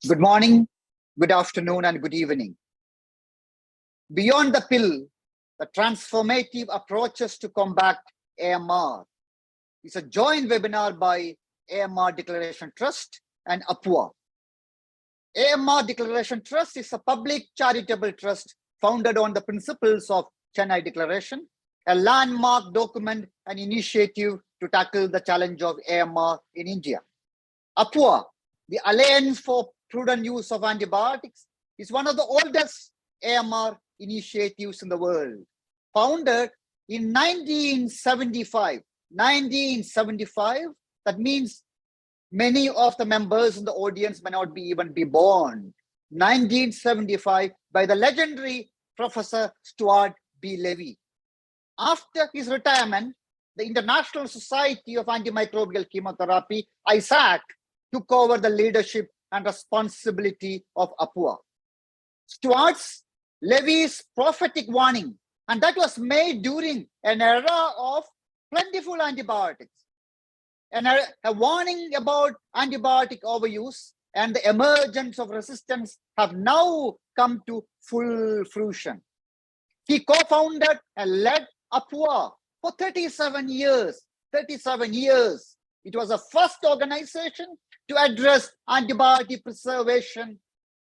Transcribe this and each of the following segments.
Good morning, good afternoon, and good evening. Beyond the pill, the transformative approaches to combat AMR is a joint webinar by AMR Declaration Trust and APUA. AMR Declaration Trust is a public charitable trust founded on the principles of Chennai Declaration, a landmark document and initiative to tackle the challenge of AMR in India. APUA, the Alliance for Prudent Use of Antibiotics, is one of the oldest AMR initiatives in the world. Founded in 1975. 1975, that means many of the members in the audience may not even be born. 1975 by the legendary Professor Stuart B. Levy. After his retirement, the International Society of Antimicrobial Chemotherapy, ISAC, took over the leadership and responsibility of APUA. Stuart's Levy's prophetic warning, and that was made during an era of plentiful antibiotics, and a warning about antibiotic overuse and the emergence of resistance have now come to full fruition. He co-founded and led APUA for 37 years. 37 years. It was the first organization to address antibiotic preservation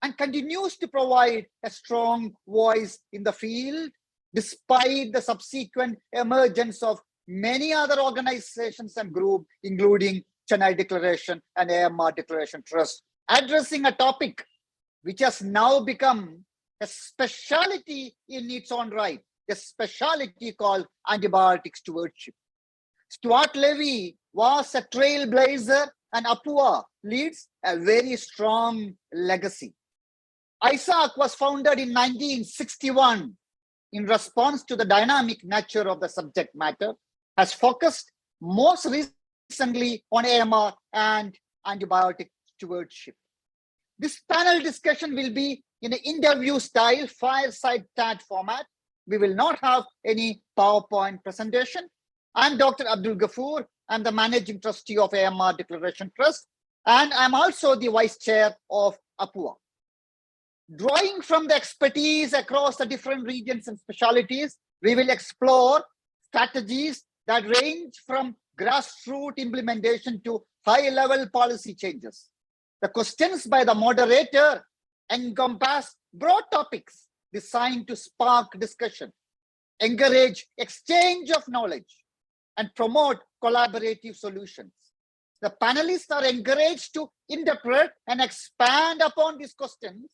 and continues to provide a strong voice in the field, despite the subsequent emergence of many other organizations and groups, including Chennai Declaration and AMR Declaration Trust, addressing a topic which has now become a specialty in its own right, a specialty called antibiotic stewardship. Stuart Levy was a trailblazer, and APUA leads a very strong legacy. ISAC was founded in 1961 in response to the dynamic nature of the subject matter, has focused most recently on AMR and antibiotic stewardship. This panel discussion will be in an interview style, fireside chat format. We will not have any PowerPoint presentation. I'm Dr. Abdul Ghafoor. I'm the Managing Trustee of AMR Declaration Trust, and I'm also the Vice Chair of APUA. Drawing from the expertise across the different regions and specialties, we will explore strategies that range from grassroots implementation to high-level policy changes. The questions by the moderator encompass broad topics designed to spark discussion, encourage exchange of knowledge, and promote collaborative solutions. The panelists are encouraged to interpret and expand upon these questions,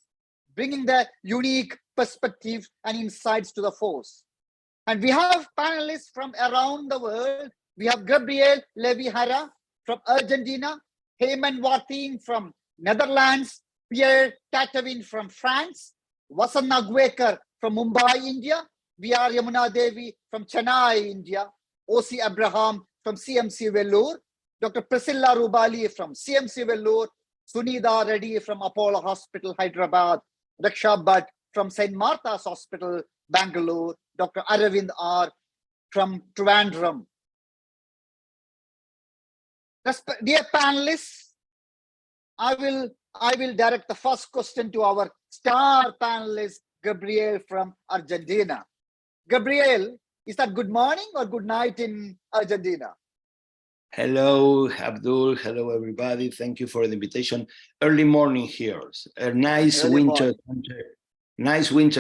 bringing their unique perspectives and insights to the force. And we have panelists from around the world. We have Gabriel Levy-Hara from Argentina, Heyman Wathin from Netherlands, Pierre Tatavin from France, Vasan Nagwekar from Mumbai, India, V.R. Yamuna Devi from Chennai, India, O.C. Abraham from CMC Vellore, Dr. Priscilla Rubali from CMC Vellore, Sunitha Reddy from Apollo Hospital, Hyderabad, Raksha Bhatt from St. Martha's Hospital, Bangalore, Dr. Aravind R. from Trivandrum. Dear panelists, I will direct the first question to our star panelist, Gabriel from Argentina. Gabriel, is that good morning or good night in Argentina? Hello, Abdul. Hello, everybody. Thank you for the invitation. Early morning here. A nice winter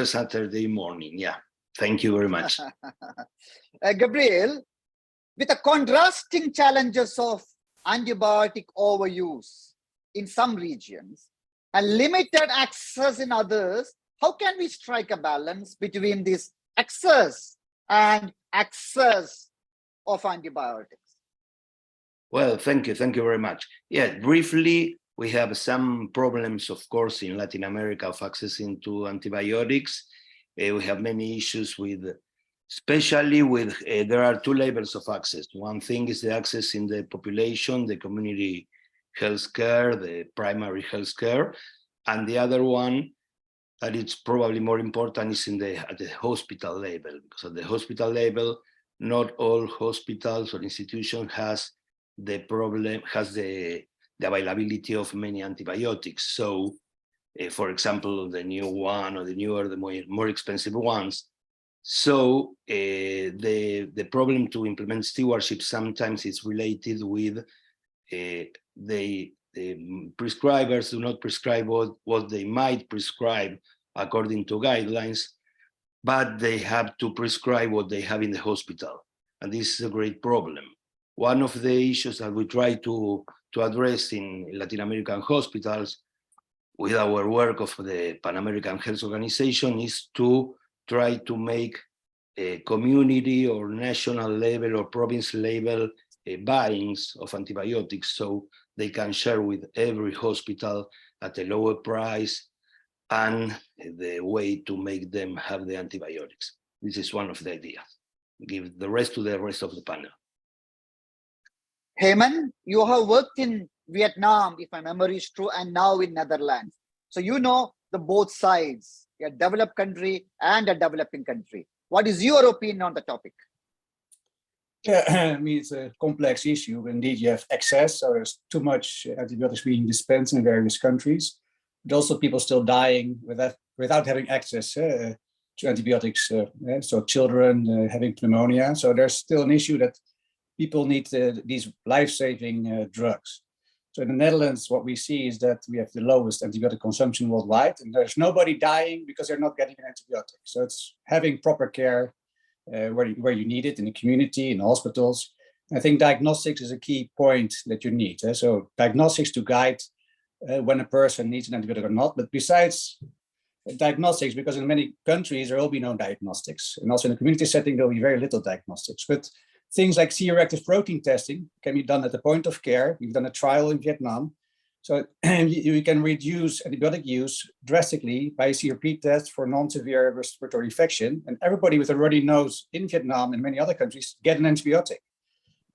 Saturday morning. Yeah, thank you very much. Gabriel, with the contrasting challenges of antibiotic overuse in some regions and limited access in others, how can we strike a balance between this access and access of antibiotics? Well, thank you very much. Yeah, briefly, we have some problems, of course, in Latin America of accessing to antibiotics. We have many issues with, especially with, there are two levels of access. One thing is the access in the population, the community health care, the primary health care, and the other one that it's probably more important is at the hospital level. Because at the hospital level, not all hospitals or institutions has the the availability of many antibiotics. So, for example, the new one or the newer, the more expensive ones. So the problem to implement stewardship sometimes is related with the prescribers do not prescribe what they might prescribe according to guidelines, but they have to prescribe what they have in the hospital. And this is a great problem. One of the issues that we try to address in Latin American hospitals with our work of the Pan American Health Organization is to try to make a community or national level or province level buyings of antibiotics so they can share with every hospital at a lower price and the way to make them have the antibiotics. This is one of the ideas. Give the rest to the rest of the panel. Heyman, you have worked in Vietnam, if my memory is true, and now in Netherlands. So you know the both sides, a developed country and a developing country. What is your opinion on the topic? Yeah, I mean, it's a complex issue. Indeed, you have excess, so there's too much antibiotics being dispensed in various countries, but also people still dying without having access to antibiotics. So children having pneumonia. So there's still an issue that people need these life-saving drugs. So in the Netherlands, what we see is that we have the lowest antibiotic consumption worldwide, and there's nobody dying because they're not getting an antibiotic. So it's having proper care where you need it in the community, in hospitals. I think diagnostics is a key point that you need. So diagnostics to guide when a person needs an antibiotic or not. But besides diagnostics, because in many countries there will be no diagnostics, and also in the community setting there will be very little diagnostics. But things like C-reactive protein testing can be done at the point of care. We've done a trial in Vietnam. So you can reduce antibiotic use drastically by a CRP test for non-severe respiratory infection. And everybody with already knows in Vietnam and many other countries get an antibiotic.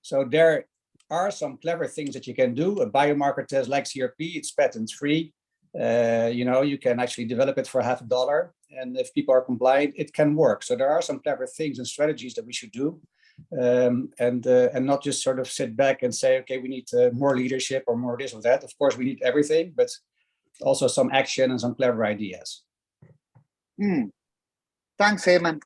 So there are some clever things that you can do. A biomarker test like CRP, it's patent free. You can actually develop it for $50. And if people are compliant, it can work. So there are some clever things and strategies that we should do. And not just sort of sit back and say, okay, we need more leadership or more this or that. Of course, we need everything, but also some action and some clever ideas. Thanks, Heyman.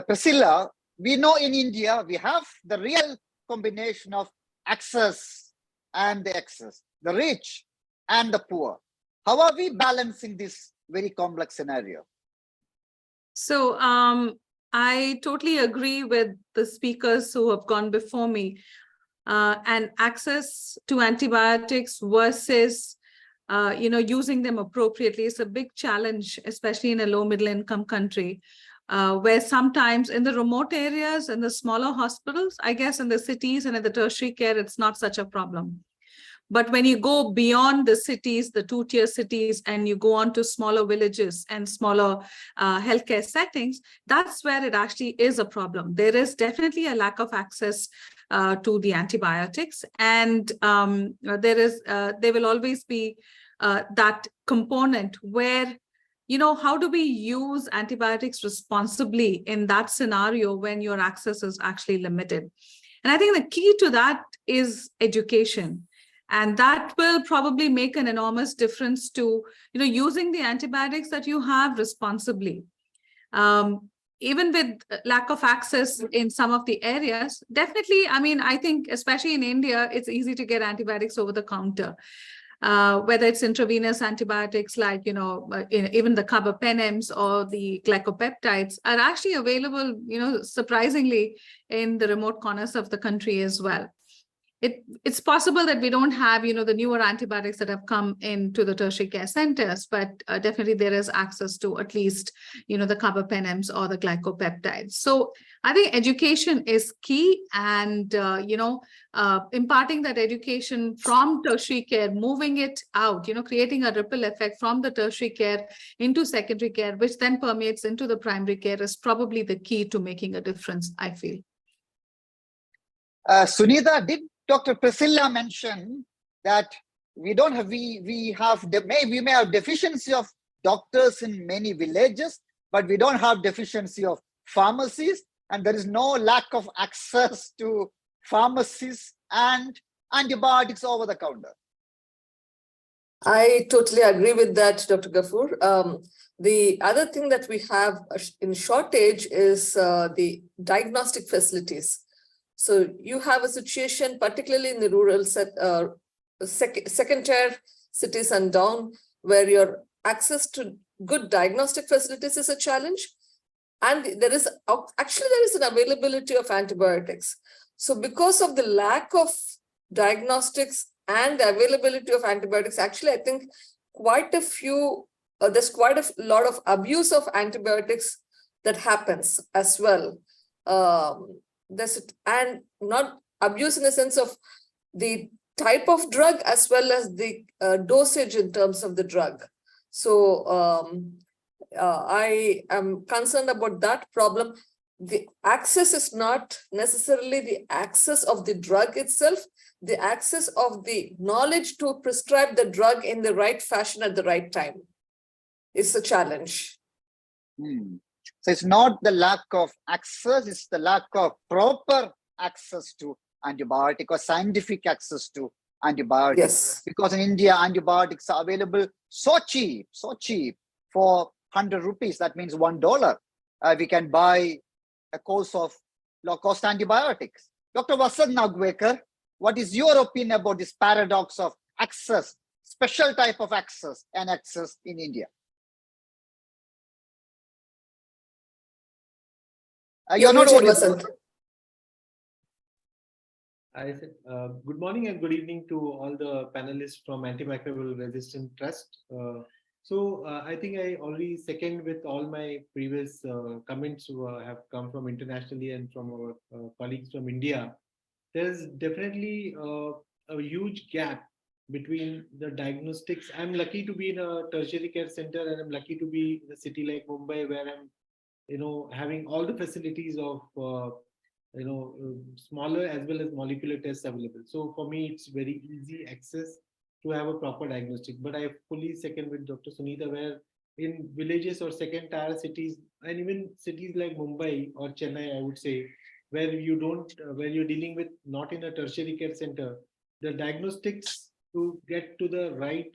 Priscilla, we know in India, we have the real combination of access and the excess, the rich and the poor. How are we balancing this very complex scenario? So I totally agree with the speakers who have gone before me. And access to antibiotics versus, using them appropriately is a big challenge, especially in a low middle income country, where sometimes in the remote areas and the smaller hospitals, I guess in the cities and in the tertiary care, it's not such a problem. But when you go beyond the cities, the two-tier cities, and you go on to smaller villages and smaller healthcare settings, that's where it actually is a problem. There is definitely a lack of access to the antibiotics, and there will always be that component where, how do we use antibiotics responsibly in that scenario when your access is actually limited? And I think the key to that is education. And that will probably make an enormous difference to, using the antibiotics that you have responsibly. Even with lack of access in some of the areas, definitely, I think, especially in India, it's easy to get antibiotics over the counter. Whether it's intravenous antibiotics like, even the carbapenems or the glycopeptides are actually available, surprisingly, in the remote corners of the country as well. It's possible that we don't have, the newer antibiotics that have come into the tertiary care centers, but definitely there is access to at least, the carbapenems or the glycopeptides. So I think education is key, and, imparting that education from tertiary care, moving it out, creating a ripple effect from the tertiary care into secondary care, which then permeates into the primary care, is probably the key to making a difference, I feel. Sunita, did Dr. Priscilla mention that we may have deficiency of doctors in many villages, but we don't have deficiency of pharmacies, and there is no lack of access to pharmacies and antibiotics over the counter? I totally agree with that, Dr. Gafoor. The other thing that we have in shortage is the diagnostic facilities. So you have a situation, particularly in the rural second tier cities and down, where your access to good diagnostic facilities is a challenge. And there is an availability of antibiotics. So because of the lack of diagnostics and the availability of antibiotics, actually, I think there's quite a lot of abuse of antibiotics that happens as well. And not abuse in the sense of the type of drug as well as the dosage in terms of the drug. So I am concerned about that problem. The access is not necessarily the access of the drug itself, the access of the knowledge to prescribe the drug in the right fashion at the right time is a challenge. So it's not the lack of access, it's the lack of proper access to antibiotic or scientific access to antibiotics. Yes. Because in India, antibiotics are available so cheap for 100 rupees. That means $1. We can buy a course of low-cost antibiotics. Dr. Vasant Nagwekar, what is your opinion about this paradox of access, special type of access and access in India? You're not audible. I said, good morning and good evening to all the panelists from Antimicrobial Resistant Trust. I think I already second with all my previous comments who have come from internationally and from our colleagues from India. There's definitely a huge gap between the diagnostics. I'm lucky to be in a tertiary care center, and I'm lucky to be in a city like Mumbai, where I'm, having all the facilities of, smaller as well as molecular tests available. So for me, it's very easy access to have a proper diagnostic. But I fully second with Dr. Sunita, where in villages or second tier cities, and even cities like Mumbai or Chennai, I would say, where you're dealing with not in a tertiary care center, the diagnostics to get to the right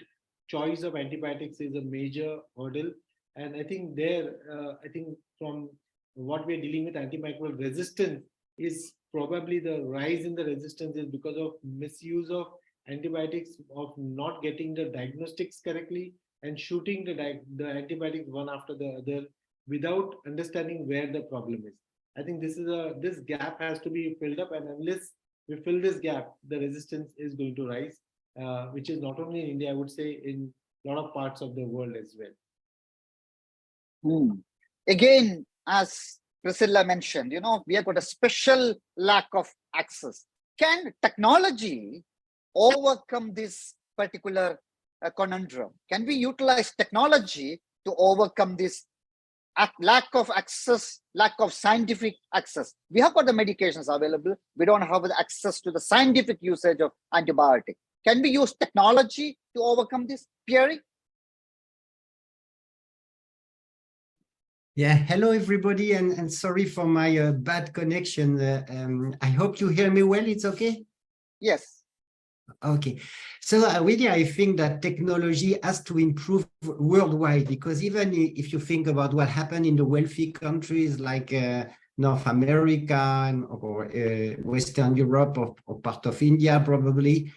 choice of antibiotics is a major hurdle. And I think from what we're dealing with, antimicrobial resistance is probably the rise in the resistance is because of misuse of antibiotics, of not getting the diagnostics correctly and shooting the antibiotics one after the other without understanding where the problem is. I think this gap has to be filled up, and unless we fill this gap, the resistance is going to rise, which is not only in India, I would say in a lot of parts of the world as well. Again, as Priscilla mentioned, we have got a special lack of access. Can technology overcome this particular conundrum? Can we utilize technology to overcome this lack of access, lack of scientific access? We have got the medications available. We don't have the access to the scientific usage of antibiotic. Can we use technology to overcome this, Pierre? Yeah, hello everybody, and sorry for my bad connection. I hope you hear me well. It's okay? Yes. Okay, so really I think that technology has to improve worldwide, because even if you think about what happened in the wealthy countries like North America or Western Europe or part of India probably,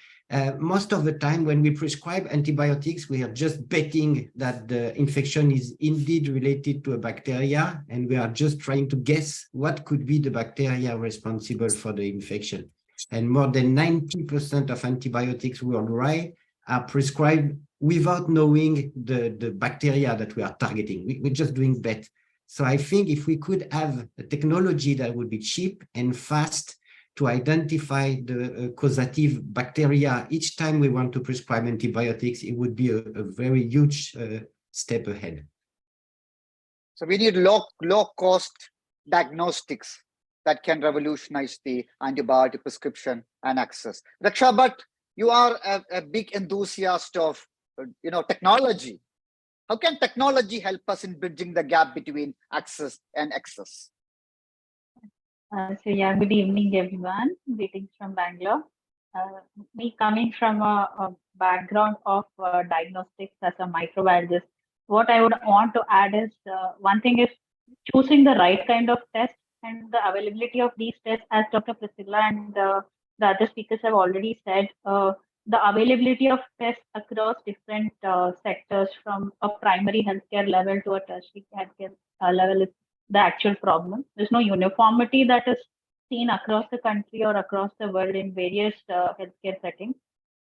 most of the time when we prescribe antibiotics, we are just betting that the infection is indeed related to a bacteria, and we are just trying to guess what could be the bacteria responsible for the infection. And more than 90% of antibiotics worldwide are prescribed without knowing the bacteria that we are targeting. We're just doing bet. So I think if we could have a technology that would be cheap and fast to identify the causative bacteria each time we want to prescribe antibiotics, it would be a very huge step ahead. So we need low-cost diagnostics that can revolutionize the antibiotic prescription and access. Raksha Bhatt, you are a big enthusiast of technology. How can technology help us in bridging the gap between access and access? Good evening, everyone. Greetings from Bangalore. me coming from a background of diagnostics as a microbiologist, what I would want to add is one thing is choosing the right kind of test and the availability of these tests, as Dr. Priscilla and the other speakers have already said. The availability of tests across different sectors from a primary healthcare level to a tertiary healthcare level is the actual problem. There's no uniformity that is seen across the country or across the world in various healthcare settings.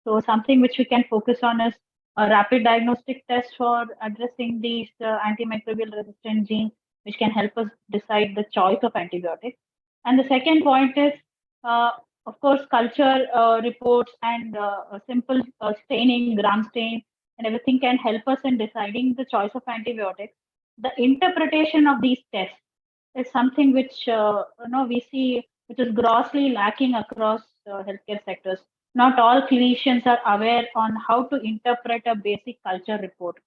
So something which we can focus on is a rapid diagnostic test for addressing these antimicrobial resistant genes, which can help us decide the choice of antibiotics. And the second point is, of course, culture reports and simple staining, gram stain, and everything can help us in deciding the choice of antibiotics. The interpretation of these tests is something which we see, which is grossly lacking across healthcare sectors. Not all clinicians are aware on how to interpret a basic culture report.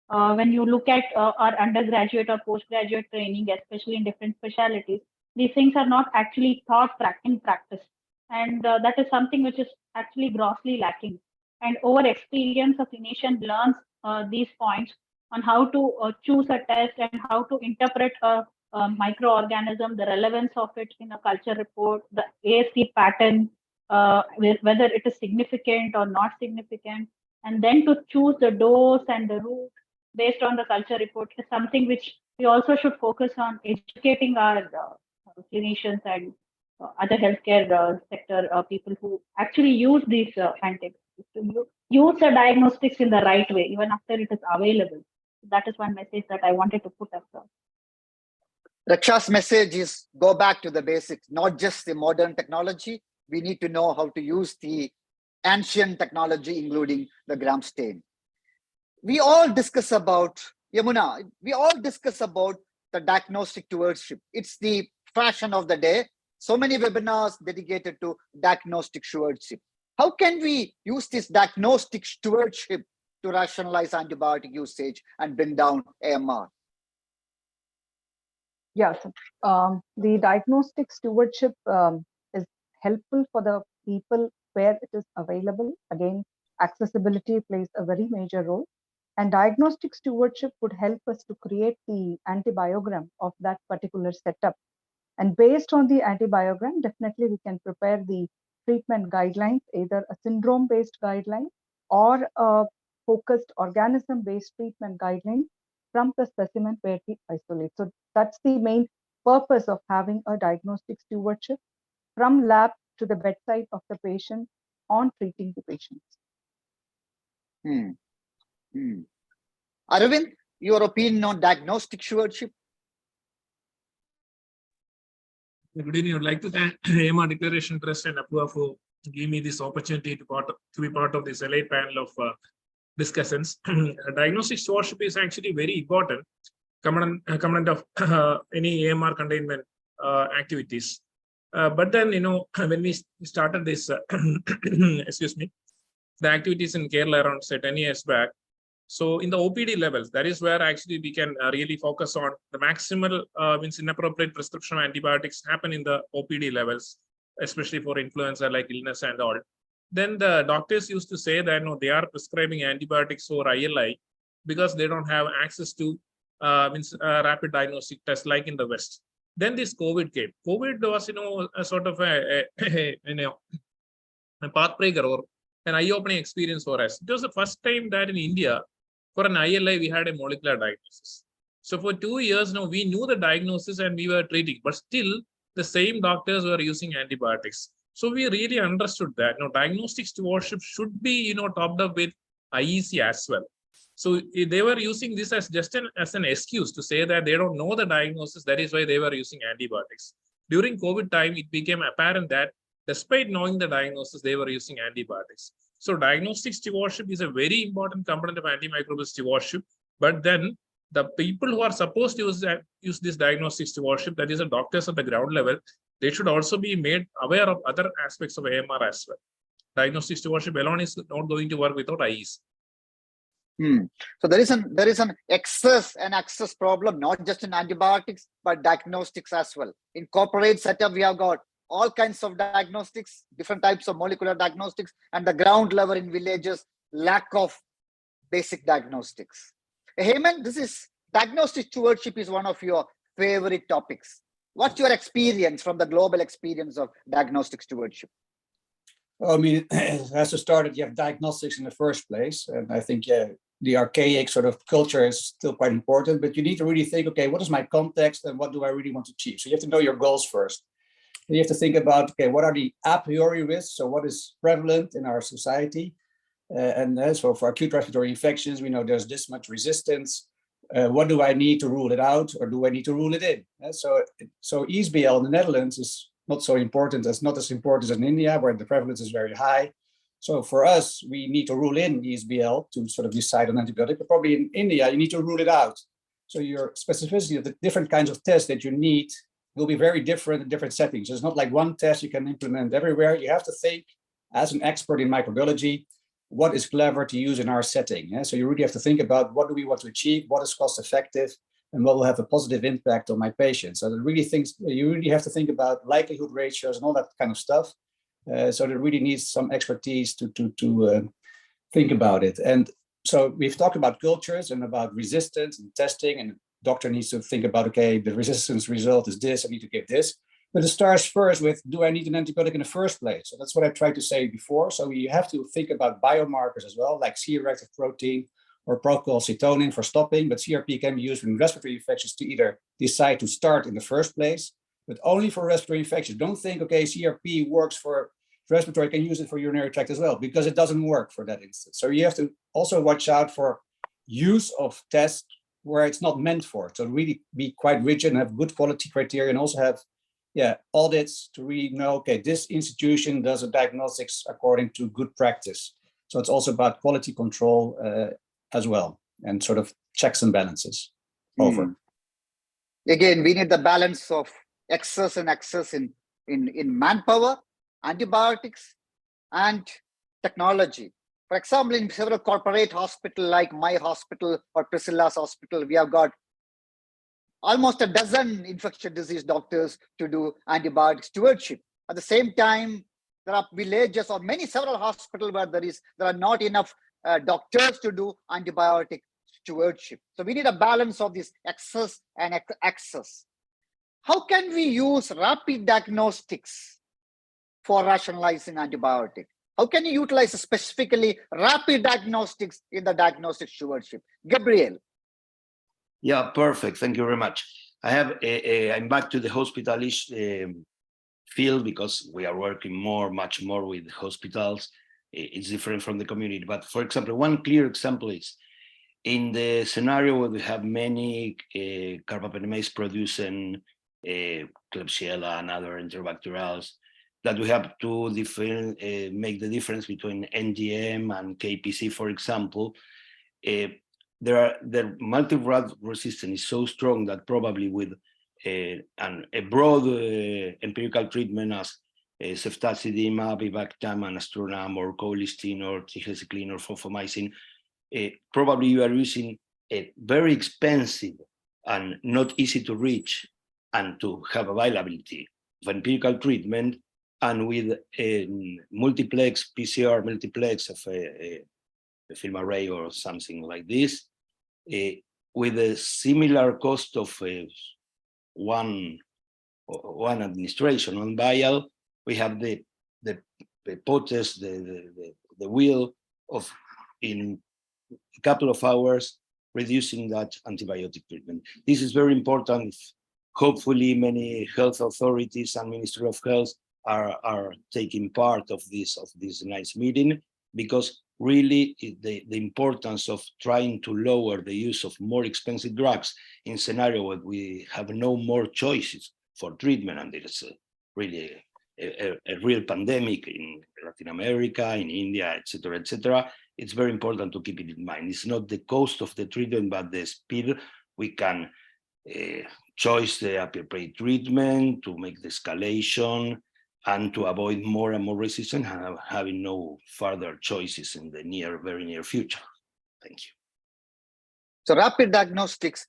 When you look at our undergraduate or postgraduate training, especially in different specialties, these things are not actually taught in practice. And that is something which is actually grossly lacking. And over experience, a clinician learns these points on how to choose a test and how to interpret a microorganism, the relevance of it in a culture report, the ASC pattern, whether it is significant or not significant, and then to choose the dose and the route based on the culture report is something which we also should focus on educating our clinicians and other healthcare sector people who actually use these antibiotics to use the diagnostics in the right way, even after it is available. That is one message that I wanted to put across. Raksha's message is go back to the basics, not just the modern technology. We need to know how to use the ancient technology, including the gram stain. We all discuss about, Yamuna, we all discuss about the diagnostic stewardship. It's the fashion of the day. So many webinars dedicated to diagnostic stewardship. How can we use this diagnostic stewardship to rationalize antibiotic usage and bring down AMR? Yeah, so, the diagnostic stewardship is helpful for the people where it is available. Again, accessibility plays a very major role. And diagnostic stewardship would help us to create the antibiogram of that particular setup. And based on the antibiogram, definitely we can prepare the treatment guidelines, either a syndrome-based guideline or a focused organism-based treatment guideline from the specimen where we isolate. So that's the main purpose of having a diagnostic stewardship from lab to the bedside of the patient on treating the patients. Arvind, your opinion on diagnostic stewardship? Good evening. I would like to thank AMR Declaration Trust and APUA for giving me this opportunity to be part of this elite panel of discussants. Diagnostic stewardship is actually very important component of any AMR containment activities. But then, when we started this, excuse me, the activities in Kerala around, say, 10 years back. So in the OPD levels, that is where actually we can really focus on the maximal means inappropriate prescription of antibiotics happen in the OPD levels, especially for influenza like illness and all. Then the doctors used to say that no, they are prescribing antibiotics for ILI because they don't have access to rapid diagnostic tests like in the West. Then this COVID came. COVID was, a sort of a pathbreaker or an eye-opening experience for us. It was the first time that in India, for an ILI, we had a molecular diagnosis. So for 2 years now, we knew the diagnosis and we were treating, but still the same doctors were using antibiotics. So we really understood that diagnostic stewardship should be topped up with IEC as well. So they were using this as just as an excuse to say that they don't know the diagnosis. That is why they were using antibiotics. During COVID time, it became apparent that despite knowing the diagnosis, they were using antibiotics. So diagnostic stewardship is a very important component of antimicrobial stewardship. But then the people who are supposed to use this diagnostic stewardship, that is the doctors at the ground level, they should also be made aware of other aspects of AMR as well. Diagnostic stewardship alone is not going to work without IEs. So there is an access problem, not just in antibiotics, but diagnostics as well. In corporate setup, we have got all kinds of diagnostics, different types of molecular diagnostics, and the ground level in villages, lack of basic diagnostics. Heyman, this is diagnostic stewardship is one of your favorite topics. What's your experience from the global experience of diagnostic stewardship? Well, I mean, it has to start that you have diagnostics in the first place. And I think, yeah, the archaic sort of culture is still quite important, but you need to really think, okay, what is my context and what do I really want to achieve? So you have to know your goals first. You have to think about, okay, what are the a priori risks? So what is prevalent in our society? So for acute respiratory infections, we know there's this much resistance. What do I need to rule it out, or do I need to rule it in? So ESBL in the Netherlands is not so important, not as important as in India, where the prevalence is very high. So for us, we need to rule in ESBL to sort of decide on antibiotic, but probably in India, you need to rule it out. So your specificity of the different kinds of tests that you need will be very different in different settings. It's not like one test you can implement everywhere. You have to think as an expert in microbiology, what is clever to use in our setting. Yeah? So you really have to think about what do we want to achieve, what is cost effective, and what will have a positive impact on my patients. So you really have to think about likelihood ratios and all that kind of stuff. So there really needs some expertise to think about it. And so we've talked about cultures and about resistance and testing, and the doctor needs to think about, okay, the resistance result is this, I need to give this. But it starts first with, do I need an antibiotic in the first place? So that's what I tried to say before. So you have to think about biomarkers as well, like C-reactive protein or procalcitonin for stopping, but CRP can be used in respiratory infections to either decide to start in the first place, but only for respiratory infections. Don't think, okay, CRP works for respiratory, I can use it for urinary tract as well, because it doesn't work for that instance. So you have to also watch out for use of tests where it's not meant for. So really be quite rigid and have good quality criteria, and also have audits to really know, okay, this institution does a diagnostics according to good practice. So it's also about quality control as well, and sort of checks and balances. Over. Again, we need the balance of excess and access in manpower, antibiotics, and technology. For example, in several corporate hospitals like my hospital or Priscilla's hospital, we have got almost a dozen infectious disease doctors to do antibiotic stewardship. At the same time, there are villages or several hospitals where there are not enough doctors to do antibiotic stewardship. So we need a balance of this excess and access. How can we use rapid diagnostics for rationalizing antibiotic? How can you utilize specifically rapid diagnostics in the diagnostic stewardship? Gabriel. Yeah, perfect. Thank you very much. I'm back to the hospital-ish field because we are working much more with hospitals. It's different from the community. But for example, one clear example is in the scenario where we have many carbapenemase producing Klebsiella and other enterobacterials, that we have to make the difference between NGM and KPC, for example. The multi-route resistance is so strong that probably with a broad empirical treatment as ceftazidime, avibactam, and astronam, or colistin, or tigecycline, or fofomycin, probably you are using a very expensive and not easy to reach and to have availability of empirical treatment, and with a multiplex PCR multiplex of a film array or something like this, with a similar cost of one administration on vial, we have the potes, the will of in a couple of hours reducing that antibiotic treatment. This is very important. Hopefully many health authorities and Ministry of Health are taking part of this nice meeting, because really the importance of trying to lower the use of more expensive drugs in scenario where we have no more choices for treatment, and there's really a real pandemic in Latin America, in India, etc., etc. It's very important to keep it in mind. It's not the cost of the treatment, but the speed we can choose the appropriate treatment to make the escalation, and to avoid more and more resistance, and having no further choices in the very near future. Thank you. So rapid diagnostics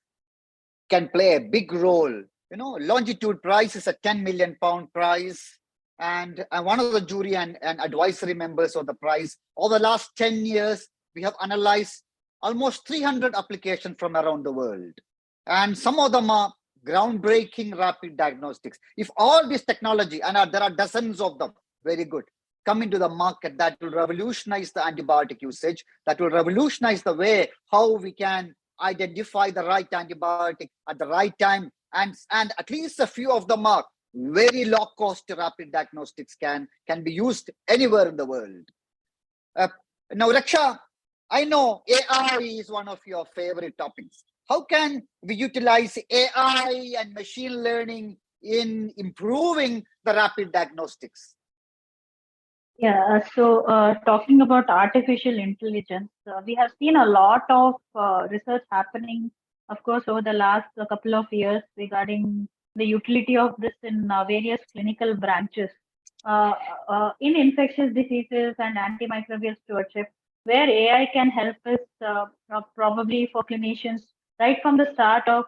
can play a big role. You know, Longitude price is a 10 million pound price. and I'm one of the jury and advisory members of the prize. Over the last 10 years, we have analyzed almost 300 applications from around the world. And some of them are groundbreaking rapid diagnostics. If all this technology, and there are dozens of them, very good, come into the market, that will revolutionize the antibiotic usage, that will revolutionize the way how we can identify the right antibiotic at the right time, and at least a few of them are very low cost rapid diagnostics can be used anywhere in the world. Now, Raksha, I know AI is one of your favorite topics. How can we utilize AI and machine learning in improving the rapid diagnostics? Yeah, so talking about artificial intelligence, we have seen a lot of research happening, of course, over the last couple of years regarding the utility of this in various clinical branches in infectious diseases and antimicrobial stewardship, where AI can help us probably for clinicians right from the start of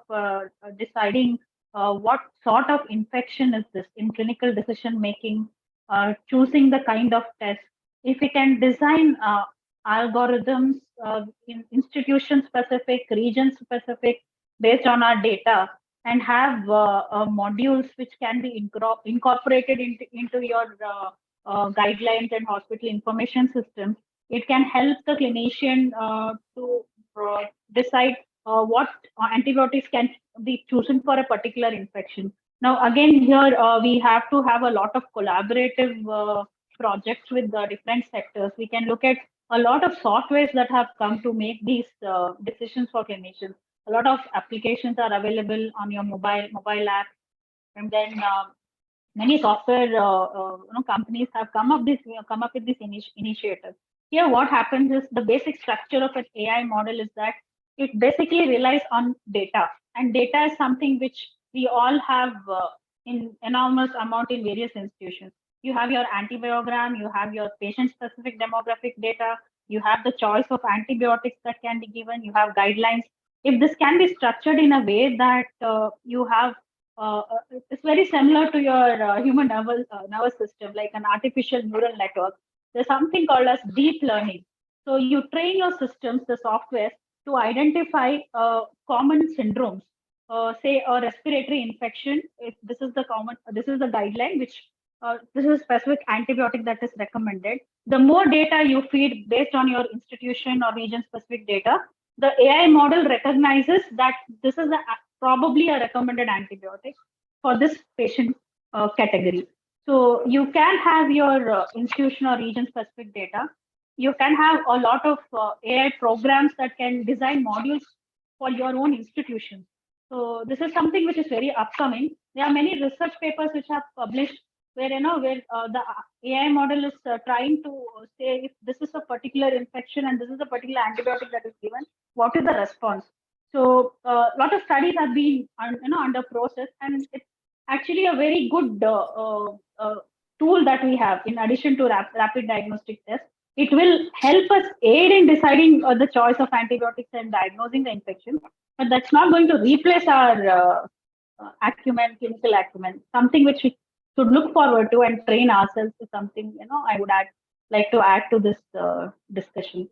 deciding what sort of infection is this in clinical decision making, choosing the kind of test. If we can design algorithms in institution specific, region specific, based on our data, and have modules which can be incorporated into your guidelines and hospital information systems, it can help the clinician to decide what antibiotics can be chosen for a particular infection. Now, again, here we have to have a lot of collaborative projects with the different sectors. We can look at a lot of softwares that have come to make these decisions for clinicians. A lot of applications are available on your mobile app, and then many software companies have come up with this initiative. Here, what happens is the basic structure of an AI model is that it basically relies on data, and data is something which we all have in enormous amount in various institutions. You have your antibiogram, you have your patient-specific demographic data, you have the choice of antibiotics that can be given, you have guidelines. If this can be structured in a way that you have, it's very similar to your human nervous system, like an artificial neural network. There's something called as deep learning. So you train your systems, the software, to identify common syndromes. Say a respiratory infection, if this is the guideline, which this is a specific antibiotic that is recommended. The more data you feed based on your institution or region specific data, the AI model recognizes that this is probably a recommended antibiotic for this patient category. So you can have your institution or region specific data. You can have a lot of AI programs that can design modules for your own institutions. So this is something which is very upcoming. There are many research papers which have published where the AI model is trying to say if this is a particular infection and this is a particular antibiotic that is given, what is the response? So a lot of studies have been under process, and it's actually a very good tool that we have in addition to rapid diagnostic tests. It will help us aid in deciding the choice of antibiotics and diagnosing the infection, but that's not going to replace our acumen, clinical acumen. Something which we should look forward to and train ourselves is something I would like to add to this discussion.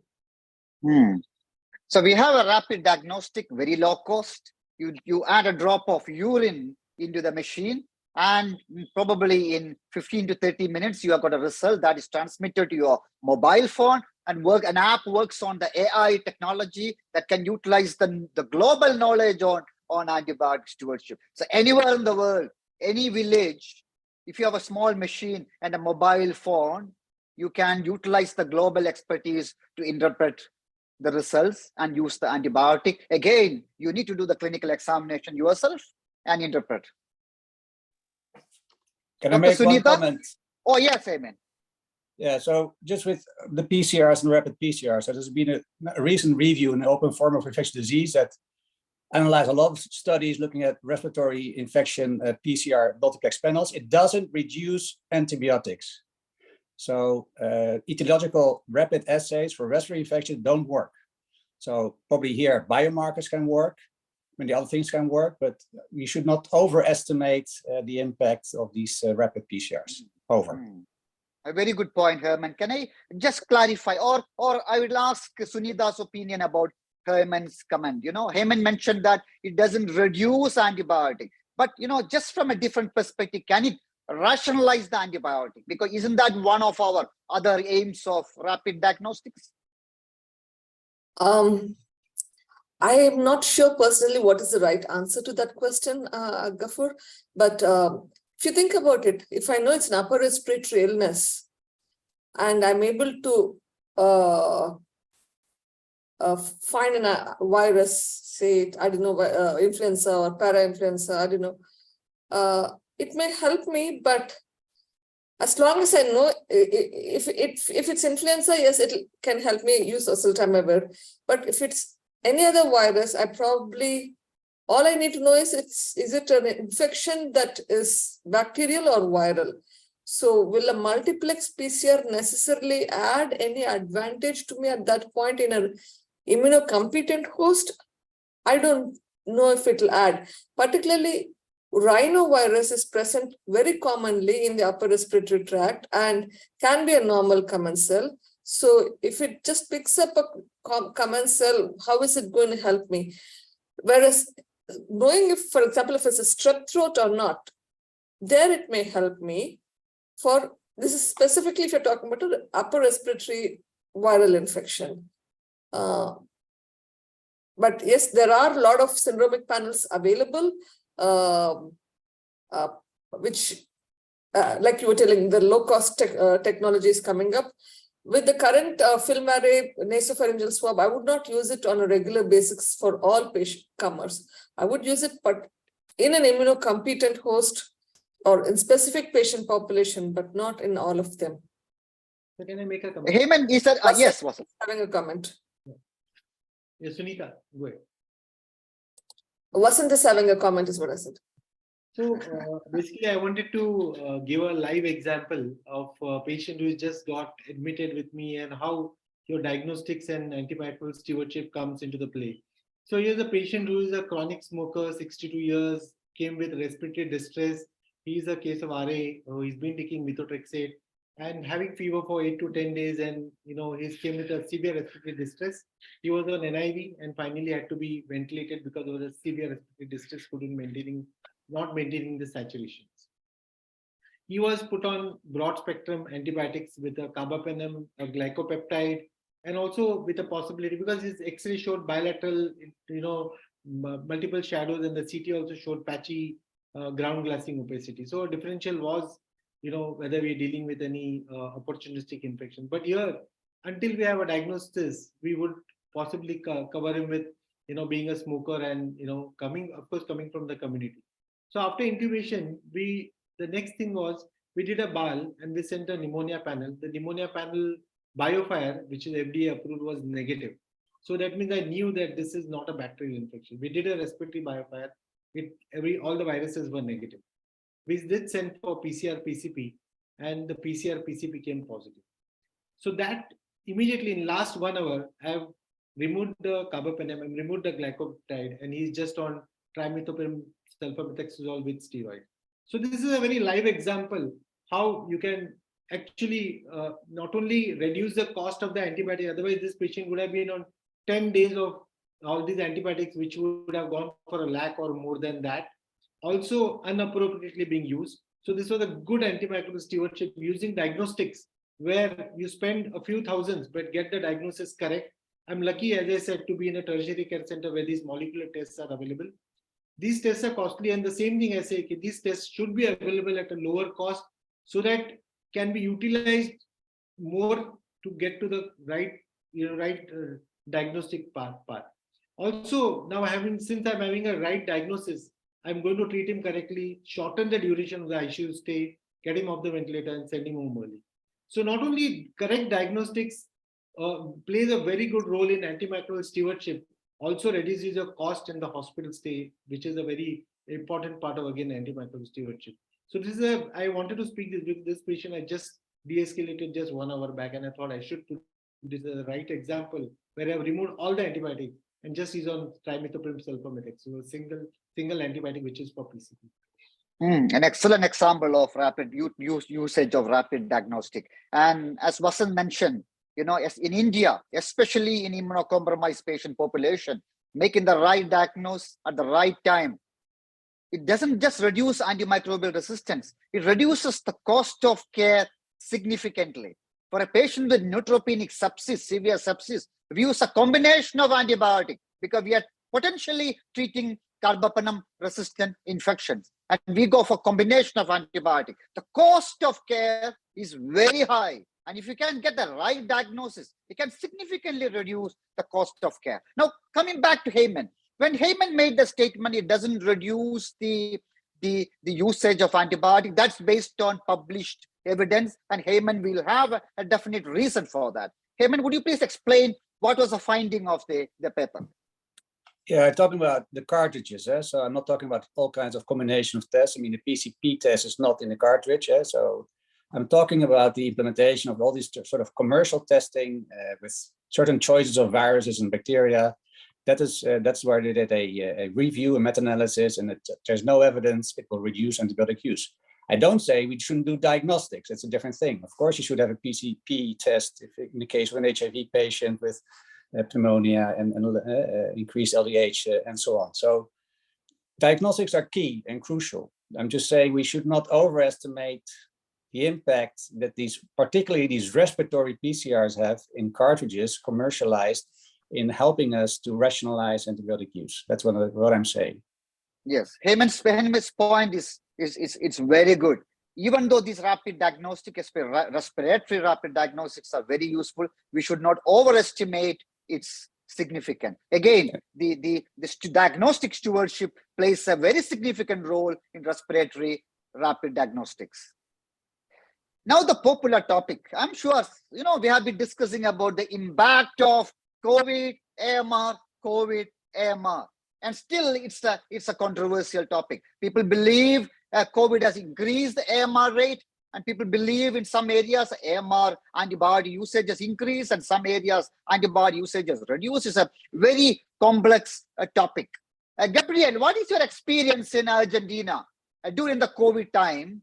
So we have a rapid diagnostic, very low cost. You add a drop of urine into the machine, and probably in 15 to 30 minutes, you have got a result that is transmitted to your mobile phone, and an app works on the AI technology that can utilize the global knowledge on antibiotic stewardship. So anywhere in the world, any village, if you have a small machine and a mobile phone, you can utilize the global expertise to interpret the results and use the antibiotic. Again, you need to do the clinical examination yourself and interpret. Can I make one comment? Oh, yes, Amen. Yeah, so just with the PCRs and rapid PCRs, there's been a recent review in the Open Forum of Infectious Disease that analyzed a lot of studies looking at respiratory infection PCR multiplex panels. It doesn't reduce antibiotics. So etiological rapid assays for respiratory infection don't work. So probably here biomarkers can work, many other things can work, but we should not overestimate the impact of these rapid PCRs. Over. A very good point, Herman. Can I just clarify, or I will ask Sunita's opinion about Herman's comment. Herman mentioned that it doesn't reduce antibiotic, but just from a different perspective, can it rationalize the antibiotic? Because isn't that one of our other aims of rapid diagnostics? I am not sure personally what is the right answer to that question, Gafur, but if you think about it, if I know it's an upper respiratory illness and I'm able to find a virus, say, I don't know, influenza or para-influenza, I don't know, it may help me, but as long as I know, if it's influenza, yes, it can help me use oseltamivir. But if it's any other virus, all I need to know is it an infection that is bacterial or viral? So will a multiplex PCR necessarily add any advantage to me at that point in an immunocompetent host? I don't know if it will add. Particularly, rhinovirus is present very commonly in the upper respiratory tract and can be a normal commensal. So if it just picks up a commensal, how is it going to help me? Whereas knowing if, for example, if it's a strep throat or not, there it may help me. This is specifically if you're talking about an upper respiratory viral infection. But yes, there are a lot of syndromic panels available, which, like you were telling, the low-cost technology is coming up. With the current film array nasopharyngeal swab, I would not use it on a regular basis for all patient comers. I would use it, but in an immunocompetent host or in specific patient population, but not in all of them. So can I make a comment? Heyman, is that yes, Vasan. Having a comment. Yes, Sunita, go ahead. Wasn't this having a comment is what I said. So basically, I wanted to give a live example of a patient who just got admitted with me and how your diagnostics and antibiotic stewardship comes into the play. So here's a patient who is a chronic smoker, 62 years, came with respiratory distress. He's a case of RA. He's been taking methotrexate and having fever for 8 to 10 days. And, he came with a severe respiratory distress. He was on NIV and finally had to be ventilated because of the severe respiratory distress, not maintaining the saturations. He was put on broad spectrum antibiotics with a carbapenem, a glycopeptide, and also with a possibility, because his X-ray showed bilateral, multiple shadows, and the CT also showed patchy ground glassing opacity. So a differential was, whether we're dealing with any opportunistic infection. But here, until we have a diagnosis, we would possibly cover him with, being a smoker and, coming from the community. So after intubation, the next thing was we did a BAL and we sent a pneumonia panel. The pneumonia panel BioFire, which is FDA approved, was negative. So that means I knew that this is not a bacterial infection. We did a respiratory BioFire. All the viruses were negative. We did send for PCR PCP and the PCR PCP came positive. So that immediately in last 1 hour, I have removed the carbapenem and removed the glycopeptide, and he's just on trimethoprim sulfamethoxazole with steroid. So this is a very live example how you can actually not only reduce the cost of the antibiotic, otherwise this patient would have been on 10 days of all these antibiotics, which would have gone for a lakh or more than that, also inappropriately being used. So this was a good antibiotic stewardship using diagnostics, where you spend a few thousands but get the diagnosis correct. I'm lucky, as I said, to be in a tertiary care center where these molecular tests are available. These tests are costly, and the same thing I say, these tests should be available at a lower cost so that can be utilized more to get to the right, diagnostic path. Also, now since I'm having a right diagnosis, I'm going to treat him correctly, shorten the duration of the ICU stay, get him off the ventilator, and send him home early. So not only correct diagnostics plays a very good role in antimicrobial stewardship, also reduces your cost in the hospital stay, which is a very important part of, again, antimicrobial stewardship. So I wanted to speak with this patient. I just de-escalated just 1 hour back, and I thought I should put this as a right example where I've removed all the antibiotics and just is on trimethoprim sulfamethoxazole, so a single antibiotic, which is for PCP. An excellent example of rapid usage of rapid diagnostic. And as Vasan mentioned, as in India, especially in immunocompromised patient population, making the right diagnosis at the right time, it doesn't just reduce antimicrobial resistance, it reduces the cost of care significantly. For a patient with neutropenic sepsis, severe sepsis, we use a combination of antibiotic because we are potentially treating carbapenem resistant infections. And we go for combination of antibiotic. The cost of care is very high. And if you can get the right diagnosis, it can significantly reduce the cost of care. Now, coming back to Heyman, when Heyman made the statement, it doesn't reduce the usage of antibiotic. That's based on published evidence, and Heyman will have a definite reason for that. Heyman, would you please explain what was the finding of the paper? Yeah, I'm talking about the cartridges. So I'm not talking about all kinds of combination of tests. I mean, the PCP test is not in the cartridge. So I'm talking about the implementation of all these sort of commercial testing with certain choices of viruses and bacteria. That's where they did a review, a meta-analysis, and there's no evidence it will reduce antibiotic use. I don't say we shouldn't do diagnostics. It's a different thing. Of course, you should have a PCP test if in the case of an HIV patient with pneumonia and increased LDH and so on. So diagnostics are key and crucial. I'm just saying we should not overestimate the impact that particularly these respiratory PCRs have in cartridges commercialized in helping us to rationalize antibiotic use. That's what I'm saying. Yes, Heyman's point is very good. Even though these rapid diagnostic, respiratory rapid diagnostics are very useful, we should not overestimate its significance. Again, the diagnostic stewardship plays a very significant role in respiratory rapid diagnostics. Now the popular topic, I'm sure, we have been discussing about the impact of COVID, AMR, and still it's a controversial topic. People believe COVID has increased the AMR rate, and people believe in some areas AMR antibiotic usage has increased, and some areas antibiotic usage has reduced. It's a very complex topic. Gabriel, what is your experience in Argentina during the COVID time,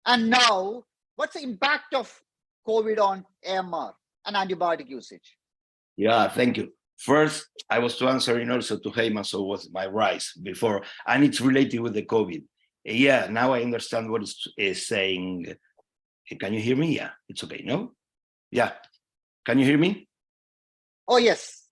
and now what's the impact of COVID on AMR and antibiotic usage? Yeah, thank you. First, I was to answering also to Heyman, so was my rise before, and it's related with the COVID. Yeah, now I understand what is saying. Can you hear me? Yeah, it's okay, no? Yeah, can you hear me? Oh, yes.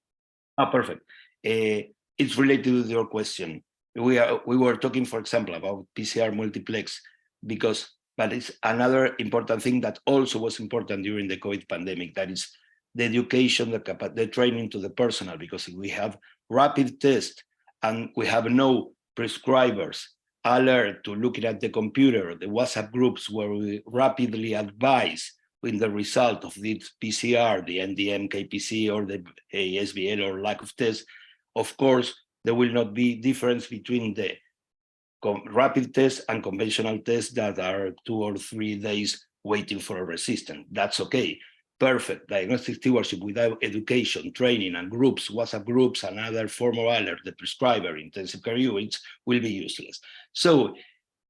Oh, perfect. It's related with your question. We were talking, for example, about PCR multiplex, but it's another important thing that also was important during the COVID pandemic, that is the education, the training to the personnel, because if we have rapid tests and we have no prescribers alert to looking at the computer, the WhatsApp groups where we rapidly advise with the result of this PCR, the NDM, KPC, or the ASBL or lack of test, of course, there will not be difference between the rapid tests and conventional tests that are 2 or 3 days waiting for a resistance. That's okay. Perfect. Diagnostic stewardship without education, training, and groups, WhatsApp groups, and other form of alert, the prescriber, intensive care units will be useless. So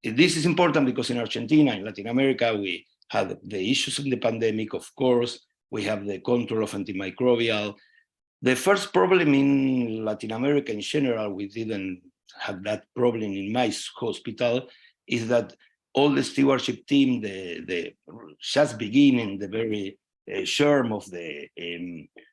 this is important because in Argentina, in Latin America, we had the issues of the pandemic, of course. We have the control of antimicrobial. The first problem in Latin America in general, we didn't have that problem in my hospital, is that all the stewardship team, the just beginning, the very germ of the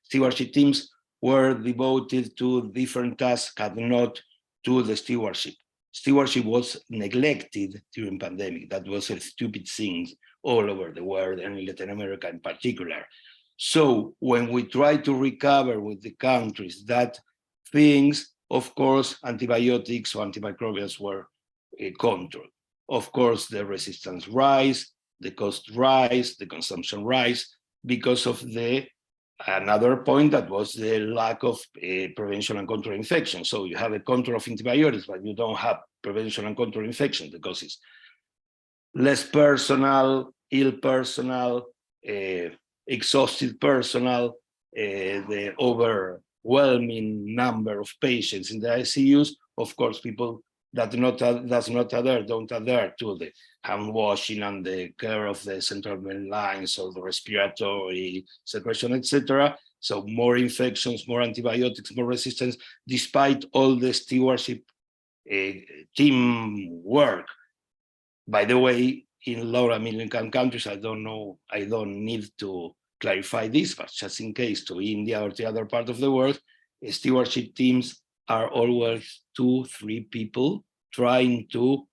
stewardship teams were devoted to different tasks and not to the stewardship. Stewardship was neglected during pandemic. That was a stupid thing all over the world and in Latin America in particular. So when we try to recover with the countries that things, of course, antibiotics or antimicrobials were controlled. Of course, the resistance rise, the cost rise, the consumption rise, because of another point that was the lack of prevention and control infection. So you have a control of antibiotics, but you don't have prevention and control infection because it's less personnel, ill personnel, exhausted personnel, the overwhelming number of patients in the ICUs. Of course, people that does not don't adhere to the hand washing and the care of the central vein lines or the respiratory secretion, etc. So more infections, more antibiotics, more resistance, despite all the stewardship team work. By the way, in low and middle income countries, I don't know, I don't need to clarify this, but just in case to India or the other part of the world, stewardship teams are always 2-3 people trying to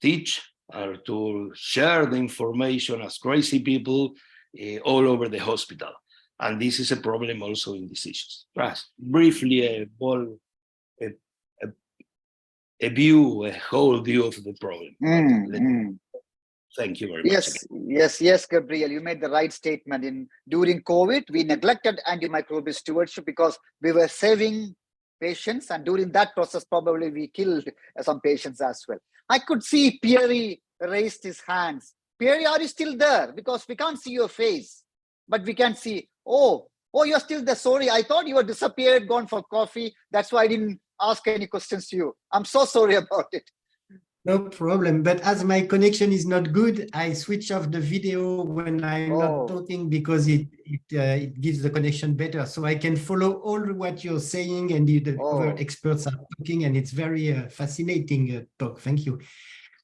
teach or to share the information as crazy people all over the hospital. And this is a problem also in these issues. Briefly, a whole view of the problem. Thank you very much. Yes, Gabriel, you made the right statement. During COVID, we neglected antimicrobial stewardship because we were saving patients, and during that process, probably we killed some patients as well. I could see Pierre raised his hands. Pierre, are you still there? Because we can't see your face, but we can see, oh, you're still there. Sorry, I thought you were disappeared, gone for coffee. That's why I didn't ask any questions to you. I'm so sorry about it. No problem. But as my connection is not good, I switch off the video when I'm not talking because it gives the connection better. So I can follow all what you're saying and the other experts are talking, and it's very fascinating talk. Thank you.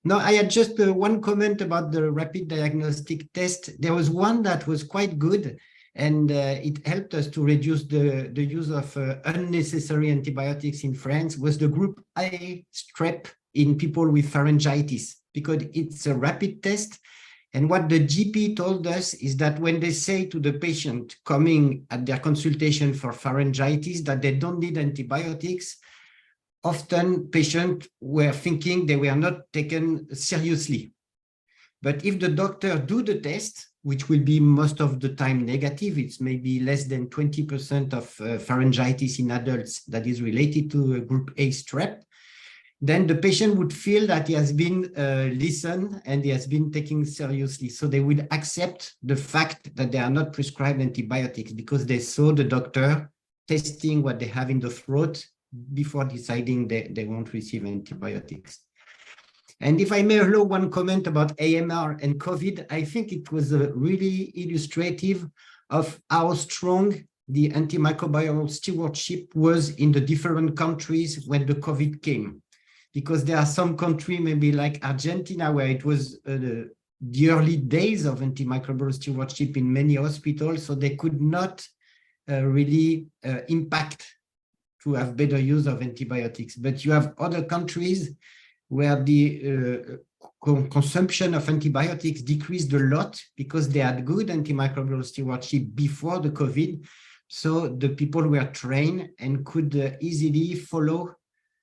Now, I had just one comment about the rapid diagnostic test. There was one that was quite good, and it helped us to reduce the use of unnecessary antibiotics in France, was the group A strep in people with pharyngitis, because it's a rapid test. And what the GP told us is that when they say to the patient coming at their consultation for pharyngitis that they don't need antibiotics, often patients were thinking they were not taken seriously. But if the doctor do the test, which will be most of the time negative, it's maybe less than 20% of pharyngitis in adults that is related to group A strep, then the patient would feel that he has been listened and he has been taken seriously. So they would accept the fact that they are not prescribed antibiotics because they saw the doctor testing what they have in the throat before deciding they won't receive antibiotics. And if I may allow one comment about AMR and COVID, I think it was really illustrative of how strong the antimicrobial stewardship was in the different countries when the COVID came. Because there are some countries, maybe like Argentina, where it was the early days of antimicrobial stewardship in many hospitals, so they could not really impact to have better use of antibiotics. But you have other countries where the consumption of antibiotics decreased a lot because they had good antimicrobial stewardship before the COVID. So the people were trained and could easily follow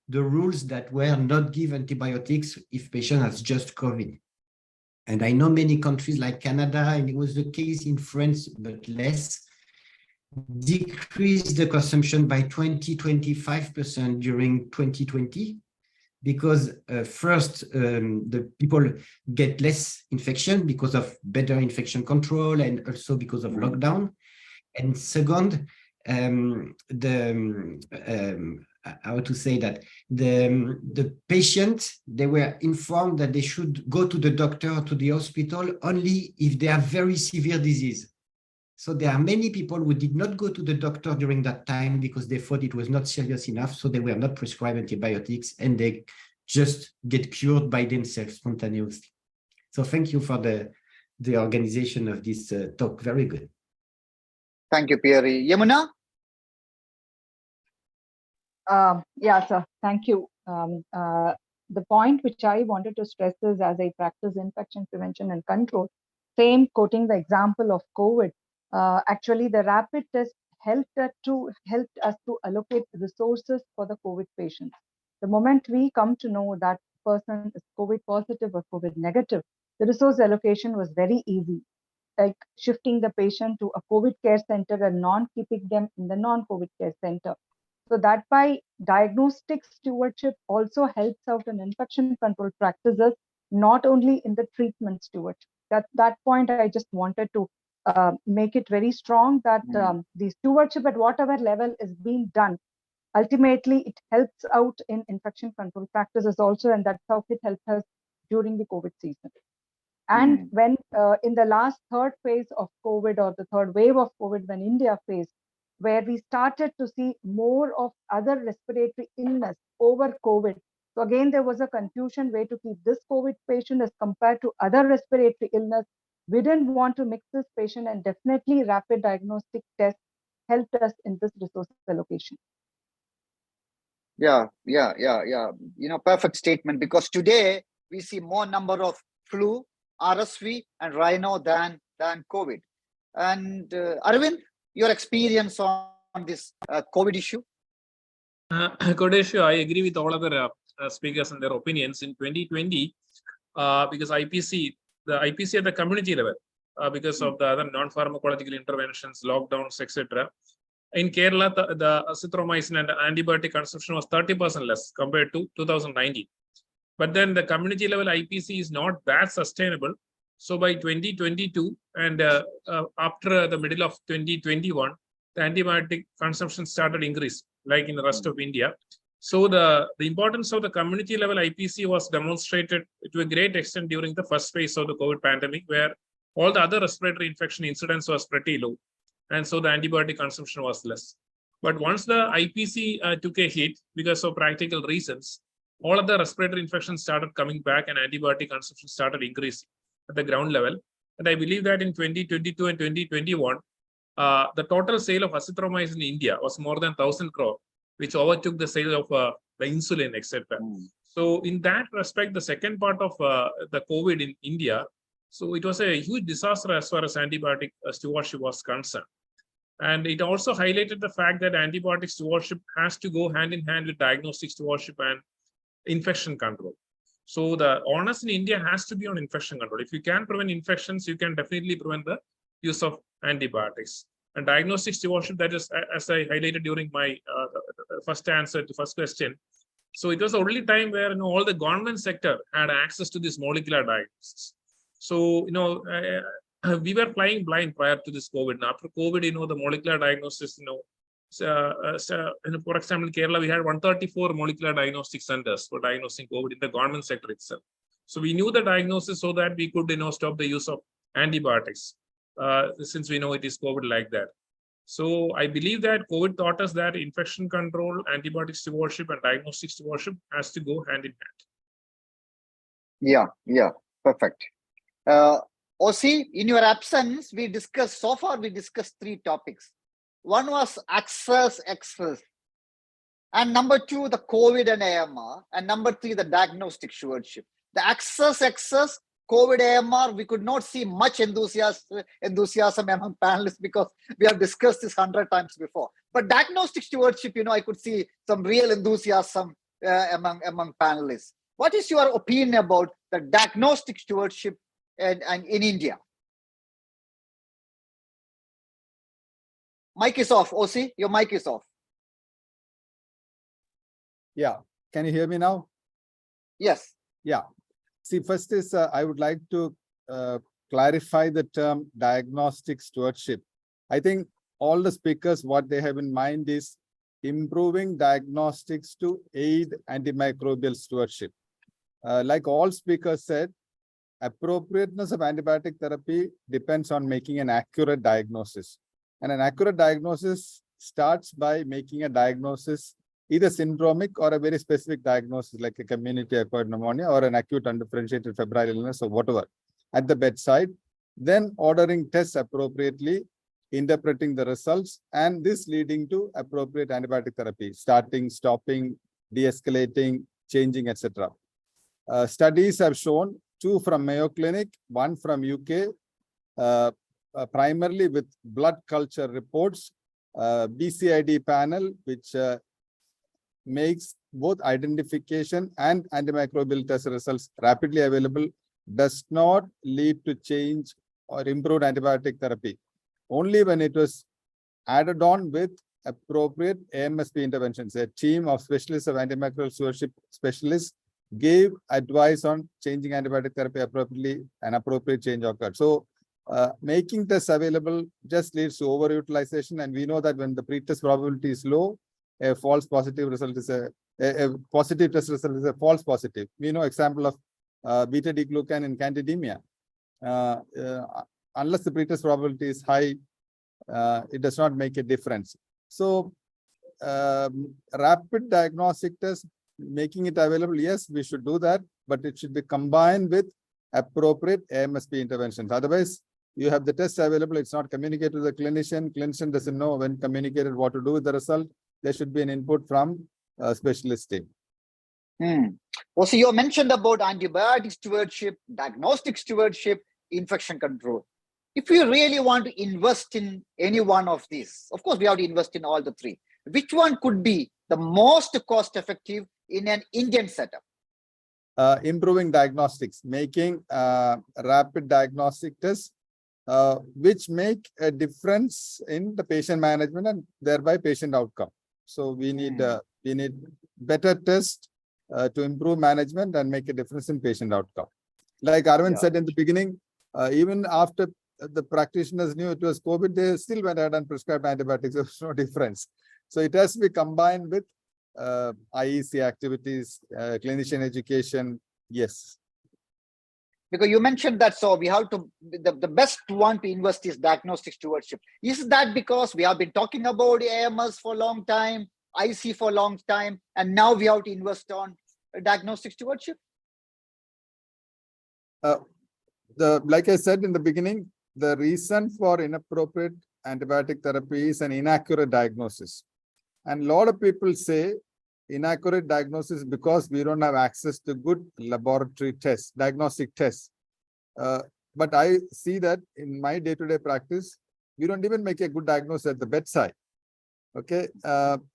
the rules that were not give antibiotics if patient has just COVID. And I know many countries like Canada, and it was the case in France, but less, decreased the consumption by 20-25% during 2020, because first, the people get less infection because of better infection control and also because of lockdown. And second, how to say that, the patient, they were informed that they should go to the doctor or to the hospital only if they have very severe disease. So there are many people who did not go to the doctor during that time because they thought it was not serious enough, so they were not prescribed antibiotics and they just get cured by themselves spontaneously. So thank you for the organization of this talk. Very good. Thank you, Pierre. Yamuna? Yeah, sir. Thank you. The point which I wanted to stress is, as I practice infection prevention and control, same quoting the example of COVID, actually the rapid test helped us to allocate resources for the COVID patients. The moment we come to know that person is COVID positive or COVID negative, the resource allocation was very easy, like shifting the patient to a COVID care center and keeping them in the non-COVID care center. So that by diagnostic stewardship also helps out in infection control practices, not only in the treatment stewardship. That point I just wanted to make it very strong that the stewardship at whatever level is being done Ultimately, it helps out in infection control practices also, and that's how it helped us during the COVID season. And when in the last third phase of COVID, or the third wave of COVID, when India faced, where we started to see more of other respiratory illness over COVID. So again, there was a confusion where to keep this COVID patient as compared to other respiratory illness. We didn't want to mix this patient, and definitely rapid diagnostic tests helped us in this resource allocation. Yeah. Perfect statement, because today we see more number of flu, RSV, and rhino than COVID. And Arvind, your experience on this COVID issue? COVID issue, I agree with all other speakers and their opinions. In 2020, because the IPC at the community level, because of the other non-pharmacological interventions, lockdowns, etc. In Kerala, the azithromycin and antibiotic consumption was 30% less compared to 2019. But then the community level IPC is not that sustainable. So by 2022 and after the middle of 2021, the antibiotic consumption started increase, like in the rest of India. So the importance of the community level IPC was demonstrated to a great extent during the first phase of the COVID pandemic, where all the other respiratory infection incidence was pretty low. And so the antibiotic consumption was less. But once the IPC took a hit because of practical reasons, all of the respiratory infections started coming back and antibiotic consumption started increasing at the ground level. And I believe that in 2022 and 2021, the total sale of azithromycin in India was more than 1,000 crore, which overtook the sale of the insulin, etc. So in that respect, the second part of the COVID in India, so it was a huge disaster as far as antibiotic stewardship was concerned. And it also highlighted the fact that antibiotic stewardship has to go hand in hand with diagnostic stewardship and infection control. So the onus in India has to be on infection control. If you can prevent infections, you can definitely prevent the use of antibiotics. And diagnostic stewardship, that is, as I highlighted during my first answer to first question. So it was the only time where all the government sector had access to this molecular diagnosis. So we were flying blind prior to this COVID. And after COVID, the molecular diagnosis, for example, in Kerala, we had 134 molecular diagnostic centers for diagnosing COVID in the government sector itself. So we knew the diagnosis so that we could, stop the use of antibiotics, since we know it is COVID like that. So I believe that COVID taught us that infection control, antibiotic stewardship, and diagnostic stewardship has to go hand in hand. Yeah, perfect. OC, in your absence, we discussed three topics. One was access, and number two, the COVID and AMR, and number three, the diagnostic stewardship. The access, COVID, AMR, we could not see much enthusiasm among panelists because we have discussed this 100 times before. But diagnostic stewardship, I could see some real enthusiasm among panelists. What is your opinion about the diagnostic stewardship and in India? Mic is off, OC, your mic is off. Yeah, can you hear me now? Yes. Yeah. See, first is I would like to clarify the term diagnostic stewardship. I think all the speakers, what they have in mind is improving diagnostics to aid antimicrobial stewardship. Like all speakers said, appropriateness of antibiotic therapy depends on making an accurate diagnosis. And an accurate diagnosis starts by making a diagnosis, either syndromic or a very specific diagnosis like a community-acquired pneumonia or an acute undifferentiated febrile illness or whatever at the bedside, then ordering tests appropriately, interpreting the results, and this leading to appropriate antibiotic therapy, starting, stopping, de-escalating, changing, etc. Studies have shown, 2 from Mayo Clinic, 1 from UK, primarily with blood culture reports, BCID panel, which makes both identification and antimicrobial test results rapidly available, does not lead to change or improved antibiotic therapy. Only when it was added on with appropriate AMSP interventions. A team of specialists of antimicrobial stewardship specialists gave advice on changing antibiotic therapy appropriately, and appropriate change occurred. So making tests available just leads to overutilization, and we know that when the pretest probability is low, a false positive result is a positive test result is a false positive. We know example of beta-D-glucan in candidemia. Unless the pretest probability is high, it does not make a difference. So rapid diagnostic test, making it available, yes, we should do that, but it should be combined with appropriate AMSP interventions. Otherwise, you have the test available, it's not communicated to the clinician doesn't know when communicated what to do with the result. There should be an input from a specialist team. Also, you mentioned about antibiotic stewardship, diagnostic stewardship, infection control. If we really want to invest in any one of these, of course, we have to invest in all the three. Which one could be the most cost-effective in an Indian setup? Improving diagnostics, making rapid diagnostic tests, which make a difference in the patient management and thereby patient outcome. So we need better tests to improve management and make a difference in patient outcome. Like Arvind said in the beginning, even after the practitioners knew it was COVID, they still went ahead and prescribed antibiotics. There was no difference. So it has to be combined with IEC activities, clinician education. Yes. Because you mentioned that, so we have to, the best one to invest is diagnostic stewardship. Is that because we have been talking about AMRs for a long time, IC for a long time, and now we have to invest on diagnostic stewardship? Like I said in the beginning, the reason for inappropriate antibiotic therapy is an inaccurate diagnosis. And a lot of people say inaccurate diagnosis because we don't have access to good laboratory tests, diagnostic tests. But I see that in my day-to-day practice, we don't even make a good diagnosis at the bedside. Okay.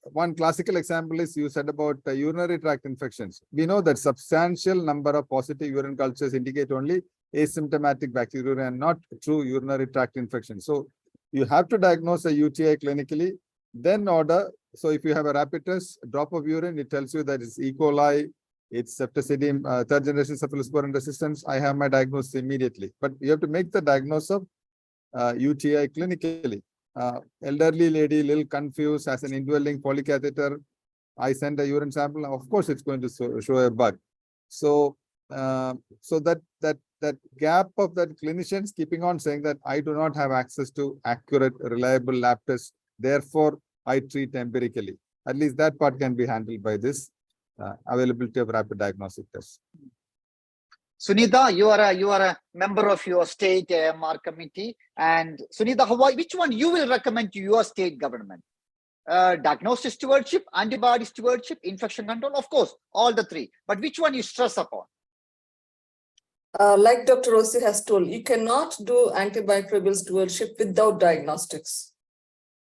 One classical example is you said about urinary tract infections. We know that substantial number of positive urine cultures indicate only asymptomatic bacteriuria and not true urinary tract infection. So you have to diagnose a UTI clinically, then order. So if you have a rapid test, drop of urine, it tells you that it's E. coli, it's septicemia, third generation cephalosporin resistance. I have my diagnosis immediately. But you have to make the diagnosis of UTI clinically. Elderly lady, little confused, has an indwelling polycatheter. I send a urine sample. Of course, it's going to show a bug. So, that gap of that clinicians keeping on saying that I do not have access to accurate, reliable lab tests. Therefore, I treat empirically. At least that part can be handled by this availability of rapid diagnostic tests. Sunita, you are a member of your state AMR committee, and Sunita, which one you will recommend to your state government? Diagnostic stewardship, antibody stewardship, infection control, of course, all the three. But which one you stress upon? Like Dr. Rossi has told, you cannot do antimicrobial stewardship without diagnostics.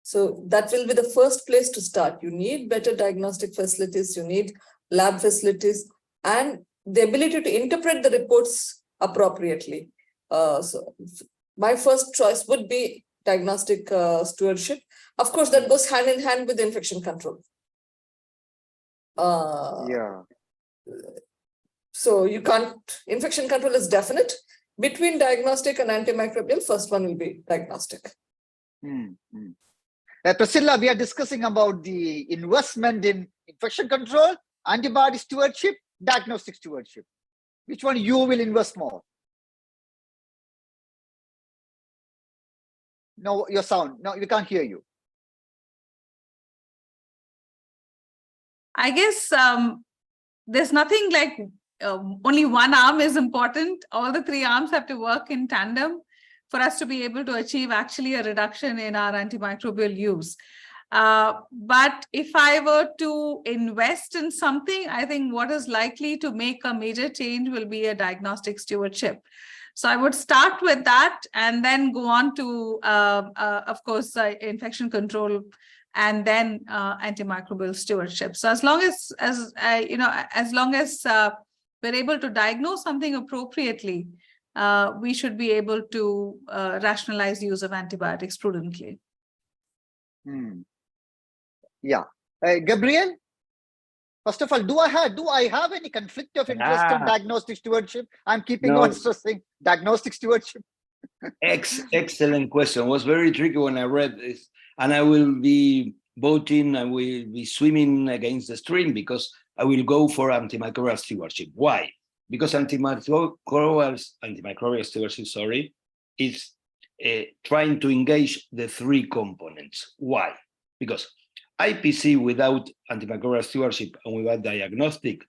So that will be the first place to start. You need better diagnostic facilities, you need lab facilities, and the ability to interpret the reports appropriately. So my first choice would be diagnostic stewardship. Of course, that goes hand in hand with infection control. So you can't, infection control is definite. Between diagnostic and antimicrobial, first one will be diagnostic. Priscilla, we are discussing about the investment in infection control, antibody stewardship, diagnostic stewardship. Which one you will invest more? No, your sound. No, we can't hear you. I guess there's nothing like only one arm is important. All the three arms have to work in tandem for us to be able to achieve actually a reduction in our antimicrobial use. But if I were to invest in something, I think what is likely to make a major change will be a diagnostic stewardship. So I would start with that and then go on to, of course, infection control and then antimicrobial stewardship. So as long as we're able to diagnose something appropriately, we should be able to rationalize the use of antibiotics prudently. Yeah. Gabriel, first of all, do I have any conflict of interest on diagnostic stewardship? I'm keeping on stressing diagnostic stewardship. Excellent question. It was very tricky when I read this, and I will be voting, I will be swimming against the stream because I will go for antimicrobial stewardship. Why? Because antimicrobial stewardship, sorry, is trying to engage the three components. Why? Because IPC without antimicrobial stewardship and without diagnostic,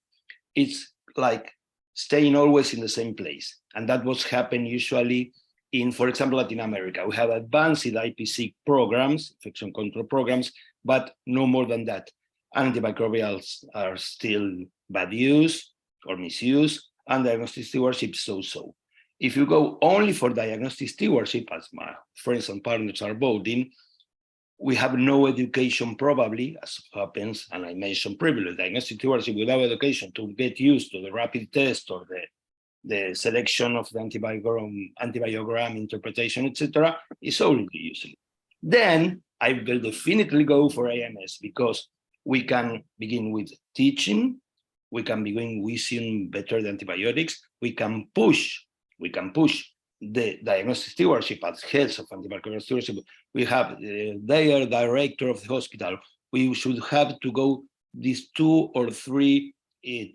it's like staying always in the same place. And that was happening usually in, for example, Latin America. We have advanced IPC programs, infection control programs, but no more than that. Antimicrobials are still bad use or misuse, and diagnostic stewardship so-so. If you go only for diagnostic stewardship, as my friends and partners are voting, we have no education probably, as happens, and I mentioned previously, diagnostic stewardship without education to get used to the rapid test or the selection of the antibiogram interpretation, etc., is only usually. Then I will definitely go for AMS because we can begin with teaching, we can begin using better the antibiotics, we can push the diagnostic stewardship as heads of antimicrobial stewardship. We have their director of the hospital. We should have to go these 2 or 3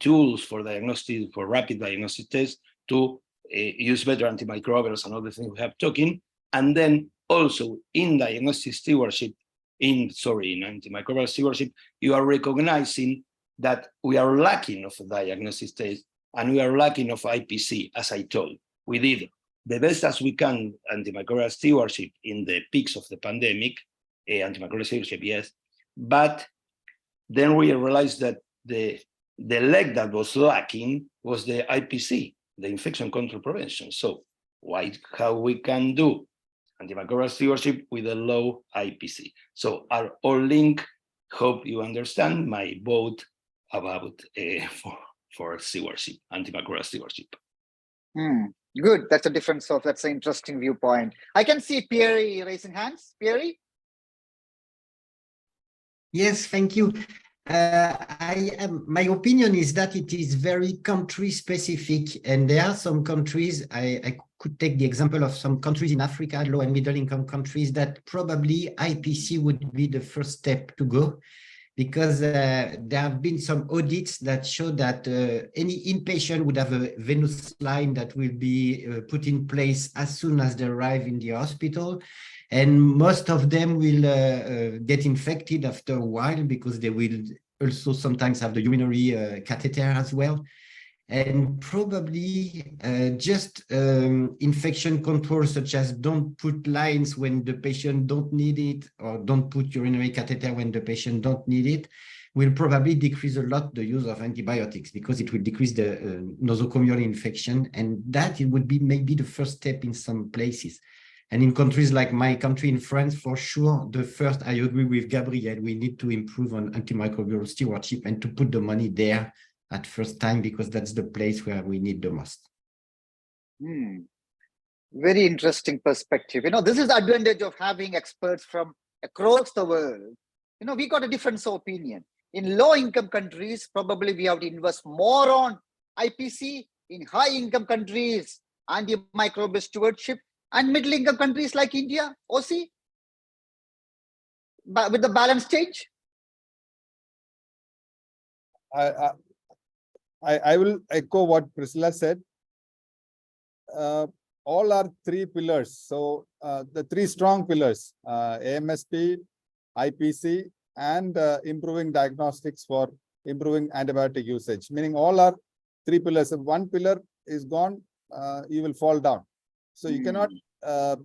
tools for diagnostic, for rapid diagnostic tests to use better antimicrobials and all the things we have talking. And then also in diagnostic stewardship, in antimicrobial stewardship, you are recognizing that we are lacking of diagnostic tests and we are lacking of IPC, as I told. We did the best as we can antimicrobial stewardship in the peaks of the pandemic, antimicrobial stewardship, yes, but then we realized that the leg that was lacking was the IPC, the infection control prevention. So how we can do antimicrobial stewardship with a low IPC. So are all linked. Hope you understand my vote about for stewardship, antimicrobial stewardship. Good. That's a different sort. That's an interesting viewpoint. I can see Pierre raising hands. Pierre? Yes, thank you. My opinion is that it is very country specific, and there are some countries, I could take the example of some countries in Africa, low and middle income countries, that probably IPC would be the first step to go, because there have been some audits that show that any inpatient would have a venous line that will be put in place as soon as they arrive in the hospital. And most of them will get infected after a while because they will also sometimes have the urinary catheter as well. And probably just infection control, such as don't put lines when the patient don't need it, or don't put urinary catheter when the patient don't need it, will probably decrease a lot the use of antibiotics, because it will decrease the nosocomial infection. And that it would be maybe the first step in some places. And in countries like my country, in France, for sure, the first, I agree with Gabriel, we need to improve on antimicrobial stewardship and to put the money there at first time, because that's the place where we need the most. Very interesting perspective. This is the advantage of having experts from across the world. We got a different opinion. In low-income countries, probably we have to invest more on IPC. In high-income countries, antimicrobial stewardship. And middle-income countries like India, OC, but with the balance change? I will echo what Priscilla said. All are 3 pillars. So the 3 strong pillars, AMSP, IPC, and improving diagnostics for improving antibiotic usage, meaning all are 3 pillars. If one pillar is gone, you will fall down. So you cannot, I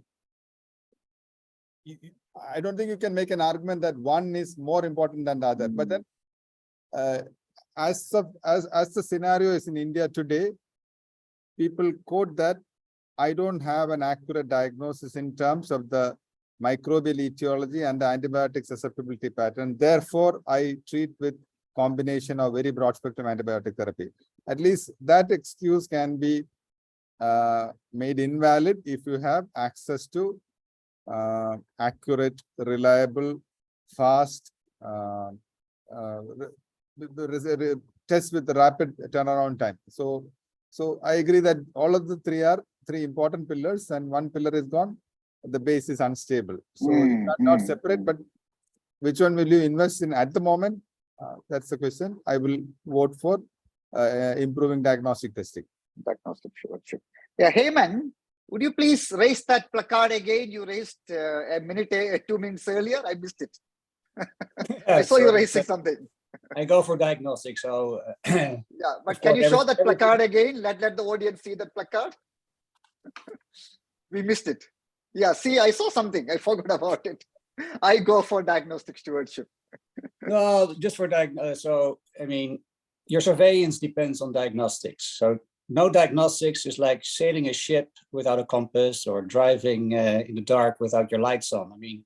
don't think you can make an argument that one is more important than the other. But then as the scenario is in India today, people quote that I don't have an accurate diagnosis in terms of the microbial etiology and the antibiotic susceptibility pattern. Therefore, I treat with combination of very broad spectrum antibiotic therapy. At least that excuse can be made invalid if you have access to accurate, reliable, fast tests with the rapid turnaround time. So I agree that all of the 3 are 3 important pillars, and one pillar is gone, the base is unstable. So you cannot separate, but which one will you invest in at the moment? That's the question. I will vote for improving diagnostic testing. Diagnostic stewardship. Yeah, Heyman, would you please raise that placard again? You raised 2 minutes earlier. I missed it. I saw you raising something. I go for diagnostics. So yeah, but can you show that placard again? Let the audience see that placard. We missed it. Yeah, see, I saw something. I forgot about it. I go for diagnostic stewardship. No, just for so I mean, your surveillance depends on diagnostics. So no diagnostics is like sailing a ship without a compass or driving in the dark without your lights on. I mean,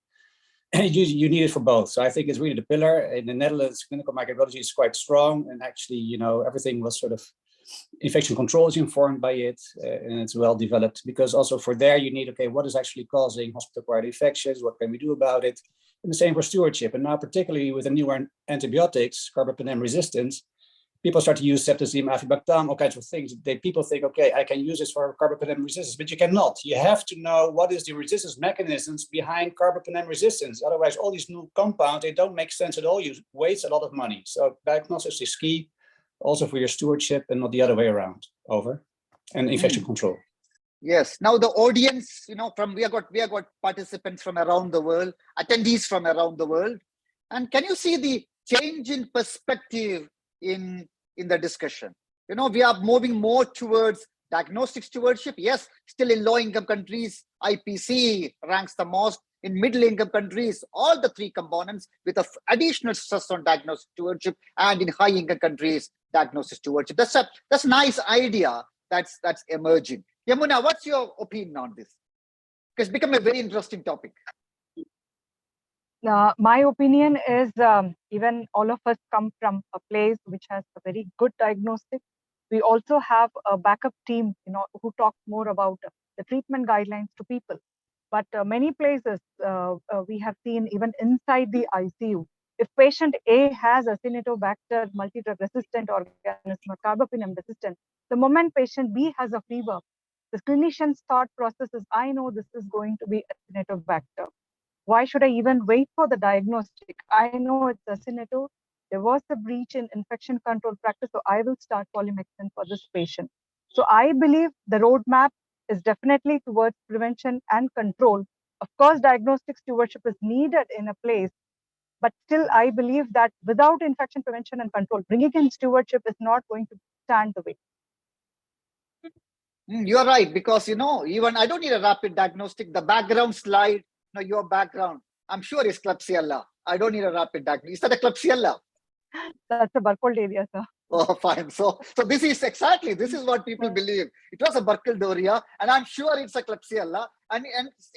you need it for both. So I think it's really the pillar. In the Netherlands, clinical microbiology is quite strong, and actually, you know, everything was sort of infection control is informed by it, and it's well developed, because also for there you need, okay, what is actually causing hospital-acquired infections? What can we do about it? And the same for stewardship. And now, particularly with the newer antibiotics, carbapenem resistance, people start to use ceftriaxone, avibactam, all kinds of things. People think, okay, I can use this for carbapenem resistance, but you cannot. You have to know what is the resistance mechanisms behind carbapenem resistance. Otherwise, all these new compounds, they don't make sense at all. You waste a lot of money. So diagnosis is key, also for your stewardship, and not the other way around. Over. And infection control. Yes. Now the audience, you know, we have got participants from around the world, attendees from around the world. And can you see the change in perspective in the discussion? You know, we are moving more towards diagnostic stewardship. Yes, still in low-income countries, IPC ranks the most. In middle-income countries, all the three components with an additional stress on diagnostic stewardship, and in high-income countries, diagnostic stewardship. That's a nice idea that's emerging. Yamuna, what's your opinion on this? It's become a very interesting topic. My opinion is even all of us come from a place which has a very good diagnostic. We also have a backup team, you know, who talk more about the treatment guidelines to people. But many places we have seen even inside the ICU, if patient A has Acinetobacter multidrug resistant organism or carbapenem resistant, the moment patient B has a fever, the clinician's thought process is, I know this is going to be Acinetobacter. Why should I even wait for the diagnostic? I know it's Acineto. There was a breach in infection control practice, so I will start polymyxin for this patient. So I believe the roadmap is definitely towards prevention and control. Of course, diagnostic stewardship is needed in a place, but still I believe that without infection prevention and control, bringing in stewardship is not going to stand the way. You're right, because, you know, even I don't need a rapid diagnostic. The background slide, you know, your background, I'm sure is Klebsiella. I don't need a rapid diagnostic. Is that a Klebsiella? That's a Burkholderia, sir. Oh, fine. So this is what people believe. It was a Burkholderia, and I'm sure it's a Klebsiella, and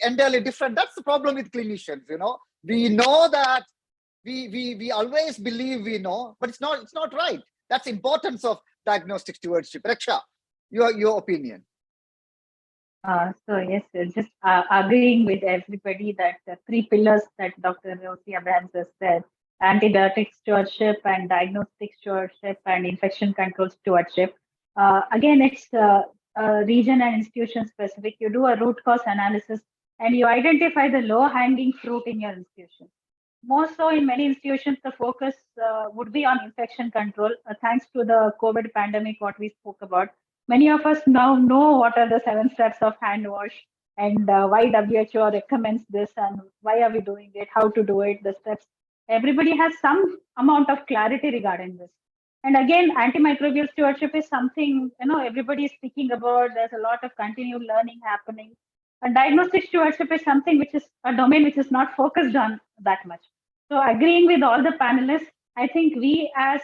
entirely different. That's the problem with clinicians. You know, we know that we always believe we know, but it's not right. That's the importance of diagnostic stewardship. Raksha, your opinion. So yes, just agreeing with everybody that the three pillars that Dr. Rosie Abrahams has said: antibiotic stewardship and diagnostic stewardship and infection control stewardship. Again, it's region and institution specific. You do a root cause analysis and you identify the low-hanging fruit in your institution. More so in many institutions, the focus would be on infection control. Thanks to the COVID pandemic, what we spoke about, many of us now know what are the 7 steps of hand wash and why WHO recommends this and why are we doing it, how to do it, the steps. Everybody has some amount of clarity regarding this. And again, antimicrobial stewardship is something, you know, everybody is speaking about. There's a lot of continued learning happening. And diagnostic stewardship is something which is a domain which is not focused on that much. So agreeing with all the panelists, I think we as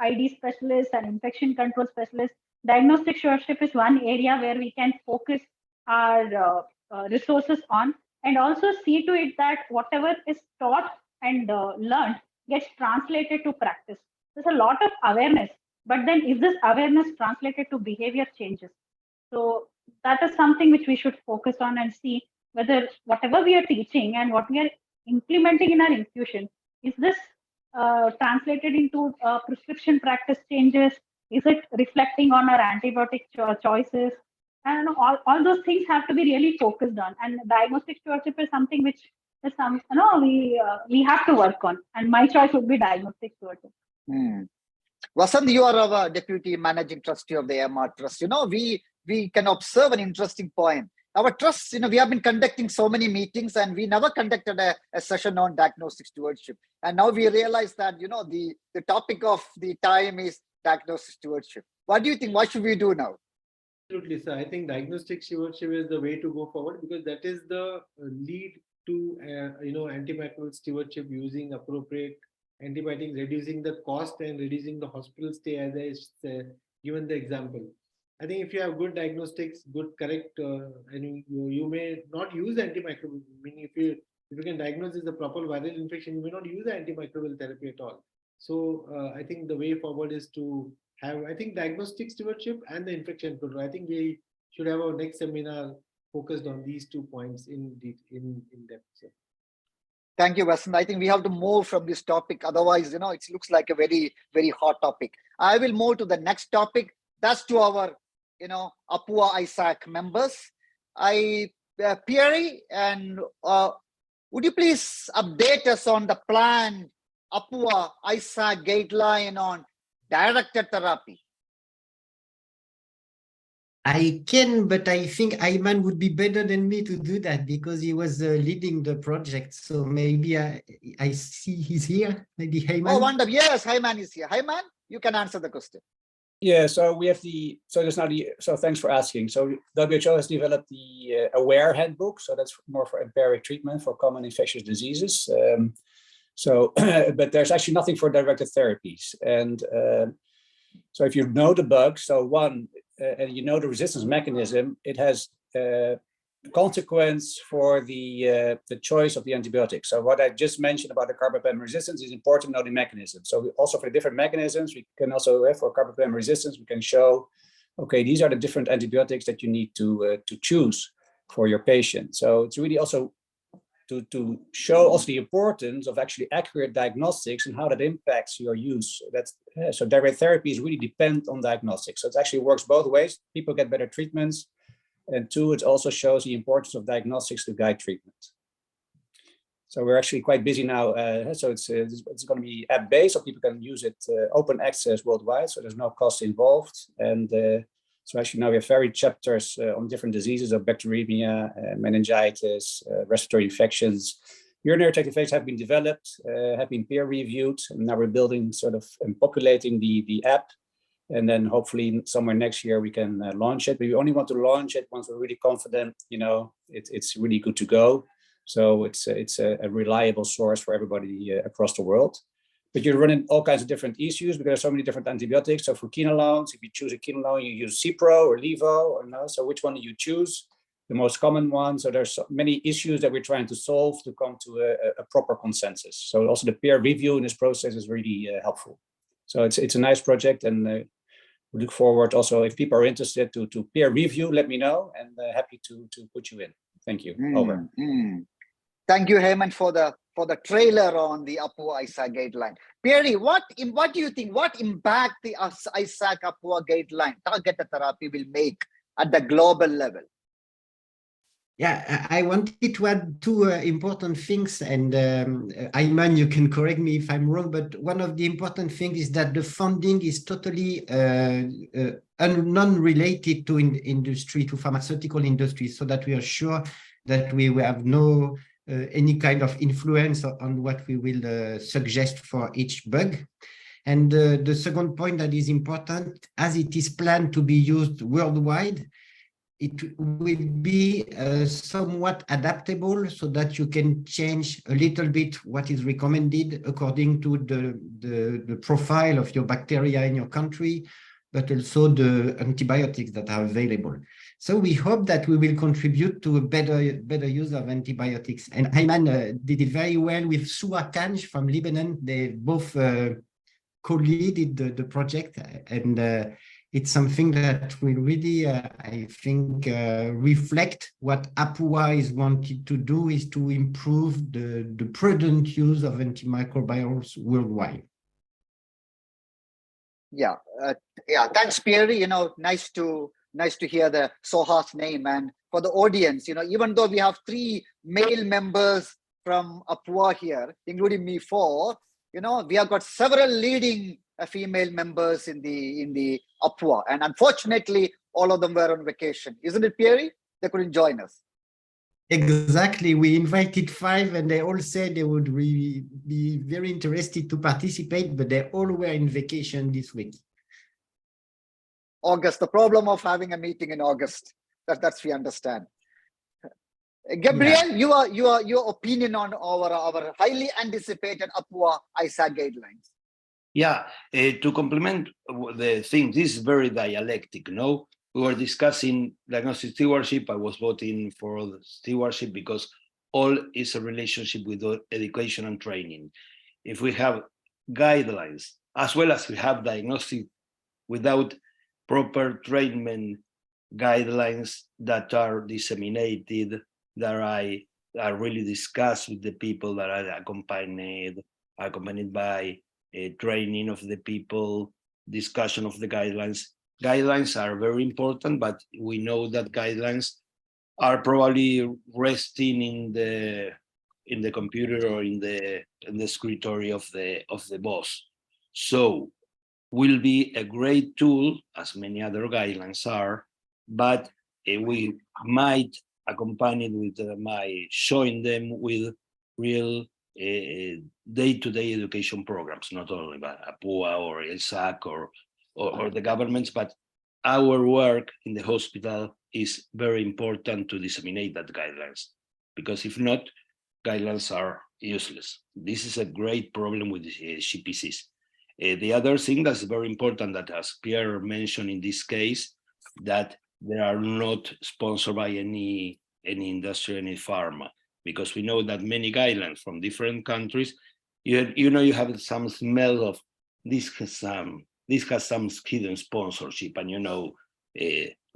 ID specialists and infection control specialists, diagnostic stewardship is one area where we can focus our resources on, and also see to it that whatever is taught and learned gets translated to practice. There's a lot of awareness, but then is this awareness translated to behavior changes? So that is something which we should focus on and see whether whatever we are teaching and what we are implementing in our institution, is this translated into prescription practice changes? Is it reflecting on our antibiotic choices? And all those things have to be really focused on. And diagnostic stewardship is something which There's some, we have to work on. And my choice would be diagnostic stewardship. Vasant, you are our deputy managing trustee of the AMR Trust. We can observe an interesting point. Our trust, we have been conducting so many meetings and we never conducted a session on diagnostic stewardship. And now we realize that, the topic of the time is diagnostic stewardship. What do you think? What should we do now? Absolutely, sir. I think diagnostic stewardship is the way to go forward because that is the lead to, antimicrobial stewardship using appropriate antibiotics, reducing the cost and reducing the hospital stay, as I given the example. I think if you have good diagnostics, good correct, and you may not use antimicrobial. Meaning, if you can diagnose as a proper viral infection, you may not use antimicrobial therapy at all. So I think the way forward is to have, diagnostic stewardship and the infection control. I think we should have our next seminar focused on these 2 points in depth. So. Thank you, Vasant. I think we have to move from this topic. Otherwise, it looks like a very, very hot topic. I will move to the next topic. That's to our, APUA ISAC members. Pierre, and would you please update us on the planned APUA ISAC guideline on directed therapy? I can, but I think Ayman would be better than me to do that because he was leading the project. So maybe I see he's here. Maybe Ayman. Oh, wonderful. Yes, Ayman is here. Ayman, you can answer the question. Yeah, so we have so thanks for asking. So WHO has developed the AWARE handbook. So that's more for empiric treatment for common infectious diseases. But there's actually nothing for directed therapies. And so if you know the bug, so one, and you know the resistance mechanism, it has consequence for the choice of the antibiotic. So what I just mentioned about the carbapenem resistance is important to know the mechanism. So we also for the different mechanisms, we can also for carbapenem resistance, we can show, okay, these are the different antibiotics that you need to choose for your patient. So it's really also to show also the importance of actually accurate diagnostics and how that impacts your use. So direct therapies really depend on diagnostics. So it actually works both ways. People get better treatments. And 2, it also shows the importance of diagnostics to guide treatment. So we're actually quite busy now. So it's going to be app-based, so people can use it open access worldwide. So there's no cost involved. And so actually now we have varied chapters on different diseases of bacteremia, meningitis, respiratory infections. Urinary tract infections have been developed, have been peer reviewed. And now we're building sort of and populating the app. And then hopefully somewhere next year we can launch it. But we only want to launch it once we're really confident, it's really good to go. So it's a reliable source for everybody across the world. But you're running all kinds of different issues because there's so many different antibiotics. So for quinolones, if you choose a quinolone, you use Cipro or Levo or no. So which one do you choose? The most common one. So there's so many issues that we're trying to solve to come to a proper consensus. So also the peer review in this process is really helpful. So it's a nice project, and we look forward also if people are interested to peer review, let me know, and happy to put you in. Thank you. Over. Thank you, Heyman, for the trailer on the APUA ISAC guideline. Pierre, what do you think? What impact the ISAC APUA guideline targeted therapy will make at the global level? Yeah, I wanted to add 2 important things, and Ayman, you can correct me if I'm wrong, but one of the important things is that the funding is totally non-related to industry, to pharmaceutical industry, so that we are sure that we have no any kind of influence on what we will suggest for each bug. And the second point that is important, as it is planned to be used worldwide, it will be somewhat adaptable so that you can change a little bit what is recommended according to the profile of your bacteria in your country, but also the antibiotics that are available. So we hope that we will contribute to a better use of antibiotics. And Ayman did it very well with Suha Kanj from Lebanon. They both co-leaded the project, and it's something that will really, I think, reflect what APUA is wanted to do, is to improve the prudent use of antimicrobials worldwide. Yeah, thanks, Pierre. Nice to hear the Soha's name. And for the audience, even though we have 3 male members from APUA here, including me 4, we have got several leading female members in the APUA, and unfortunately, all of them were on vacation. Isn't it, Pierre? They couldn't join us. Exactly. We invited 5 and they all said they would be very interested to participate, but they all were in vacation this week. August, the problem of having a meeting in August, that's we understand. Gabriel, yeah. your opinion on our highly anticipated APUA ISAC guidelines. Yeah, to complement the thing, this is very dialectic, no? We were discussing diagnostic stewardship. I was voting for the stewardship because all is a relationship with education and training. If we have guidelines, as well as we have diagnostic without proper treatment guidelines that are disseminated, that are really discussed with the people, that are accompanied by training of the people, discussion of the guidelines. Guidelines are very important, but we know that guidelines are probably resting in the computer or in the secretary of the boss. So will be a great tool, as many other guidelines are, but we might accompany with showing them with real day-to-day education programs, not only by APUA or ISAC or the governments, but our work in the hospital is very important to disseminate that guidelines, because if not, guidelines are useless. This is a great problem with CPCs. The other thing that's very important, that as Pierre mentioned in this case, that they are not sponsored by any industry, any pharma, because we know that many guidelines from different countries, you have some smell of this has some hidden sponsorship, and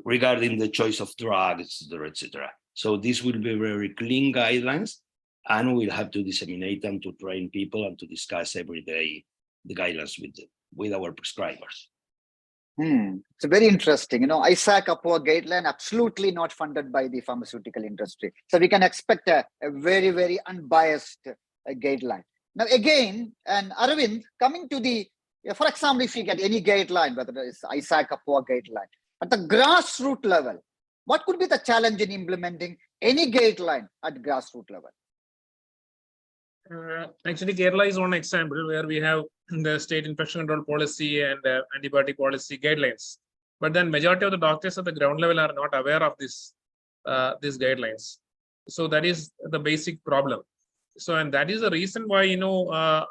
regarding the choice of drugs, etc. So this will be very clean guidelines, and we'll have to disseminate them to train people and to discuss every day the guidelines with our prescribers. It's very interesting. ISAC APUA guideline absolutely not funded by the pharmaceutical industry. So we can expect a very, very unbiased guideline. Now again, and Arvind, coming to for example, if you get any guideline, whether it's ISAC APUA guideline, at the grassroots level, what could be the challenge in implementing any guideline at grassroots level? Actually, Kerala is one example where we have the state infection control policy and antibiotic policy guidelines. But then majority of the doctors at the ground level are not aware of these guidelines. So that is the basic problem. So, and that is the reason why,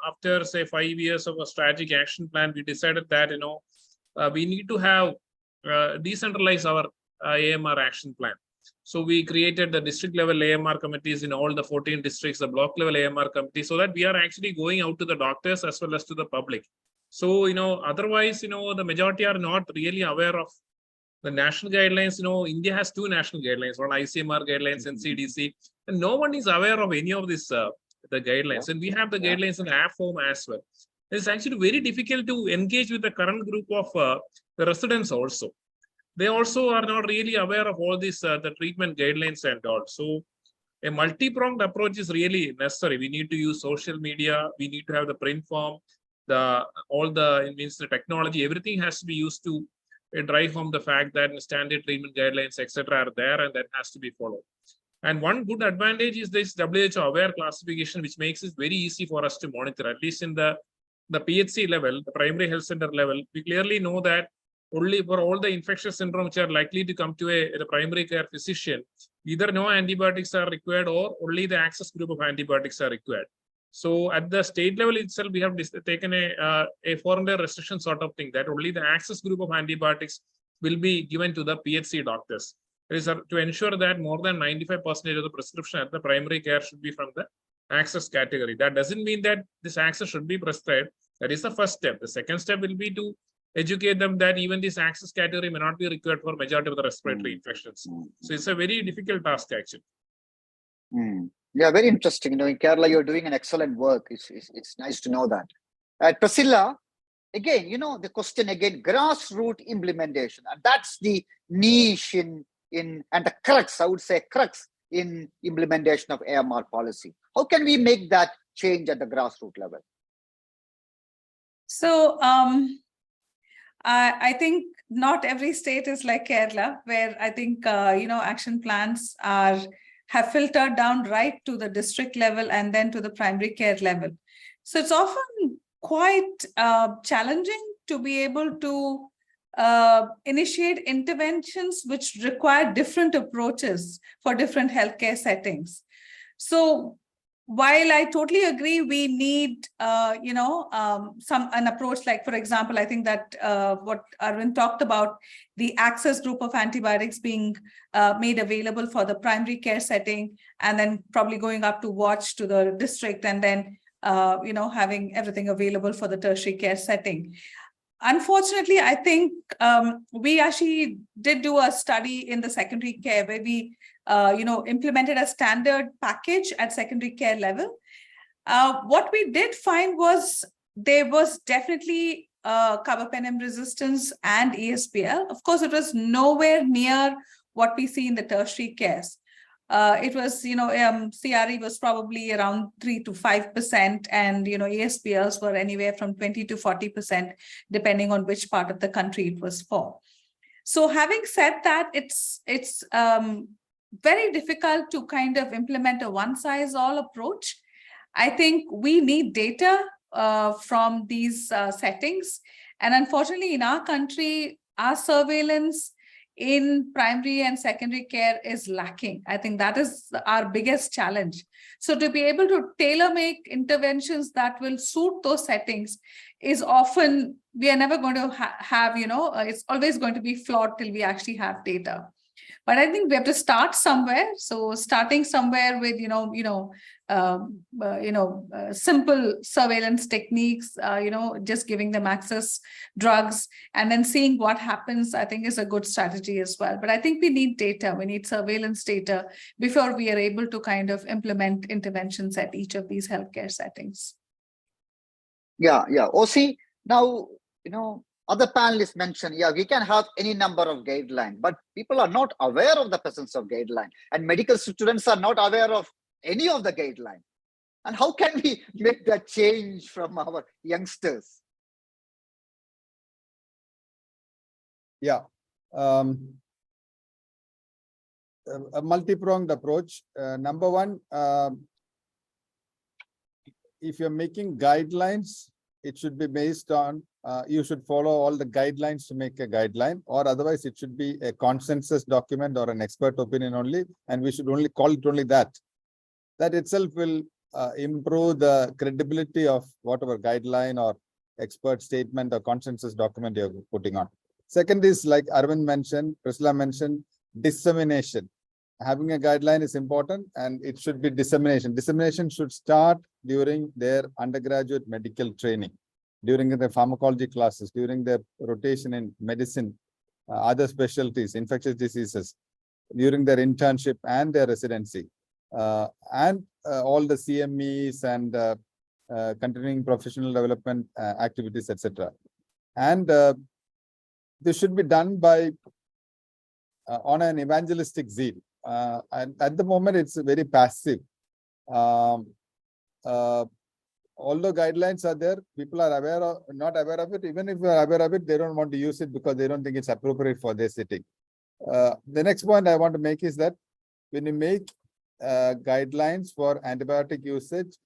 after say 5 years of a strategic action plan, we decided that, we need to have decentralize our AMR action plan. So we created the district level AMR committees in all the 14 districts, the block level AMR committee, so that we are actually going out to the doctors as well as to the public. So, otherwise, the majority are not really aware of the national guidelines. India has 2 national guidelines, one ICMR guidelines and CDC, and no one is aware of any of this, the guidelines. And we have the guidelines in app form as well. It's actually very difficult to engage with the current group of the residents also. They also are not really aware of all these, the treatment guidelines and all. So a multi-pronged approach is really necessary. We need to use social media. We need to have the print form, the technology, everything has to be used to drive home the fact that standard treatment guidelines, etc. are there, and that has to be followed. And one good advantage is this WHO aware classification, which makes it very easy for us to monitor, at least in the PHC level, the primary health center level. We clearly know that only for all the infectious syndromes which are likely to come to a primary care physician, either no antibiotics are required or only the access group of antibiotics are required. So at the state level itself, we have taken a foreign restriction sort of thing, that only the access group of antibiotics will be given to the PHC doctors. It is to ensure that more than 95% of the prescription at the primary care should be from the access category. That doesn't mean that this access should be prescribed. That is the first step. The second step will be to educate them that even this access category may not be required for majority of the respiratory infections. So it's a very difficult task actually. Yeah, very interesting. In Kerala, you're doing an excellent work. It's nice to know that. Priscilla, again, the question again, grassroots implementation, and that's the niche and the crux, I would say, crux in implementation of AMR policy? How can we make that change at the grassroots level? So I think not every state is like Kerala, where I think action plans have filtered down right to the district level and then to the primary care level. So it's often quite challenging to be able to initiate interventions which require different approaches for different healthcare settings. So while I totally agree, we need, an approach like, for example, I think that what Arvind talked about, the access group of antibiotics being made available for the primary care setting, and then probably going up to watch to the district, and then, having everything available for the tertiary care setting. Unfortunately, I think we actually did do a study in the secondary care where we implemented a standard package at secondary care level. What we did find was there was definitely carbapenem resistance and ESBL. Of course, it was nowhere near what we see in the tertiary cares. It was, CRE was probably around 3 to 5%, and, ESBLs were anywhere from 20 to 40%, depending on which part of the country it was for. So having said that, it's very difficult to kind of implement a one-size-all approach. I think we need data from these settings. And unfortunately, in our country, our surveillance in primary and secondary care is lacking. I think that is our biggest challenge. So to be able to tailor-make interventions that will suit those settings is often, we are never going to have, it's always going to be flawed till we actually have data. But I think we have to start somewhere. So starting somewhere with, simple surveillance techniques, just giving them access drugs and then seeing what happens, I think is a good strategy as well. But I think we need data. We need surveillance data before we are able to kind of implement interventions at each of these healthcare settings. Yeah. OC, now, other panelists mentioned, we can have any number of guidelines, but people are not aware of the presence of guidelines, and medical students are not aware of any of the guidelines. And how can we make that change from our youngsters? Yeah. A multi-pronged approach. Number one, if you're making guidelines, it should be based on, you should follow all the guidelines to make a guideline, or otherwise it should be a consensus document or an expert opinion only, and we should only call it only that. That itself will improve the credibility of whatever guideline or expert statement or consensus document you're putting on. Second is, like Arvind mentioned, Priscilla mentioned, dissemination. Having a guideline is important, and it should be dissemination. Dissemination should start during their undergraduate medical training, during the pharmacology classes, during their rotation in medicine, other specialties, infectious diseases, during their internship and their residency, and all the CMEs and continuing professional development activities, etc. And this should be done by on an evangelistic zeal. And at the moment, it's very passive. Although guidelines are there, people are not aware of it. Even if they are aware of it, they don't want to use it because they don't think it's appropriate for their setting. The next point I want to make is that when you make guidelines for antibiotic usage,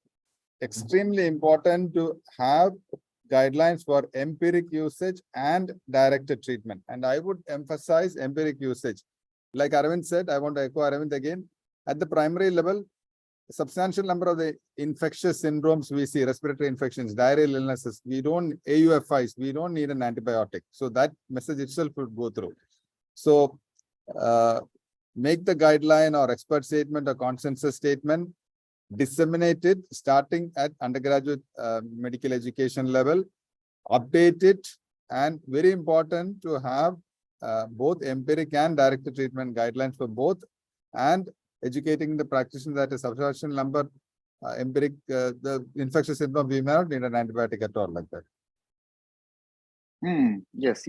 extremely important to have guidelines for empiric usage and directed treatment. And I would emphasize empiric usage. Like Arvind said, I want to echo Arvind again. At the primary level, a substantial number of the infectious syndromes we see, respiratory infections, diarrheal illnesses, AUFIs, we don't need an antibiotic. So that message itself would go through. So make the guideline or expert statement or consensus statement, disseminate it starting at undergraduate medical education level, update it, and very important to have both empiric and directed treatment guidelines for both, and educating the practitioners that a substantial number empiric, the infectious syndrome, we may not need an antibiotic at all like that. Yes.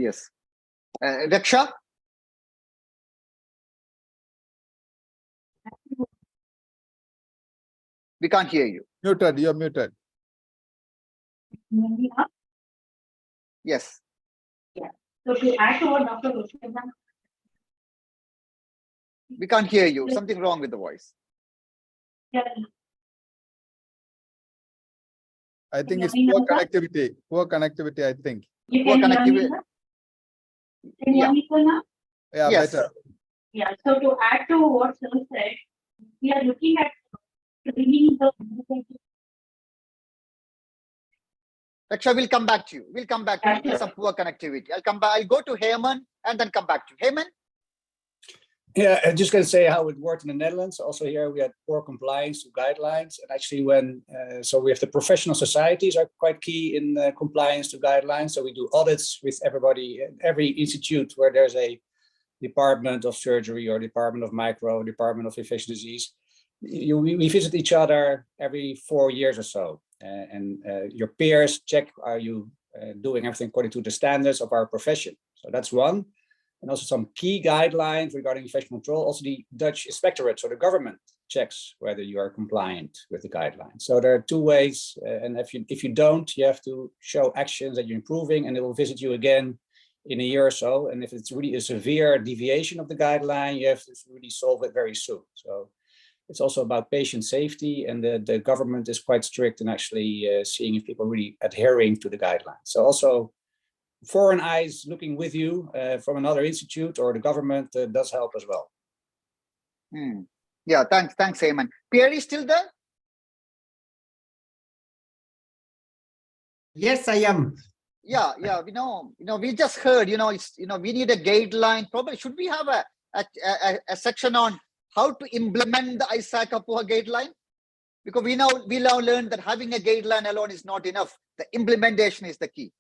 Raksha? We can't hear you. Muted, you're muted. Yes. So to add to what Dr. Rushika, We can't hear you. Something wrong with the voice. I think it's Can you poor hear me now, connectivity. Poor connectivity, I think. you Poor can hear me connectivity. now? Can you hear me now? Yeah, Yes. better. Yeah, so to add to what Sir said, we are looking at bringing the Raksha, we'll come back to you. We'll come back to you. There's some poor connectivity. I'll come back. I'll go to Heyman and then come back to you. Heyman? Yeah, I'm just going to say how it worked in the Netherlands. Also here we had poor compliance to guidelines. And actually so we have the professional societies are quite key in compliance to guidelines. So we do audits with everybody, every institute where there's a department of surgery or department of micro, department of infectious disease. We visit each other every 4 years or so. Your peers check, are you doing everything according to the standards of our profession? So that's one. And also some key guidelines regarding infection control. Also the Dutch inspectorate, so the government checks whether you are compliant with the guidelines. So there are two ways, and if you don't, you have to show actions that you're improving, and they will visit you again in a year or so. And if it's really a severe deviation of the guideline, you have to really solve it very soon. So it's also about patient safety, and the government is quite strict in actually seeing if people are really adhering to the guidelines. So also foreign eyes looking with you from another institute or the government does help as well. Yeah, thanks, Heyman. Pierre is still there? Yes, I am. Yeah, we just heard, we need a guideline. Probably should we have a section on how to implement the ISAC APUA guideline? Because we now learned that having a guideline alone is not enough. The implementation is the key.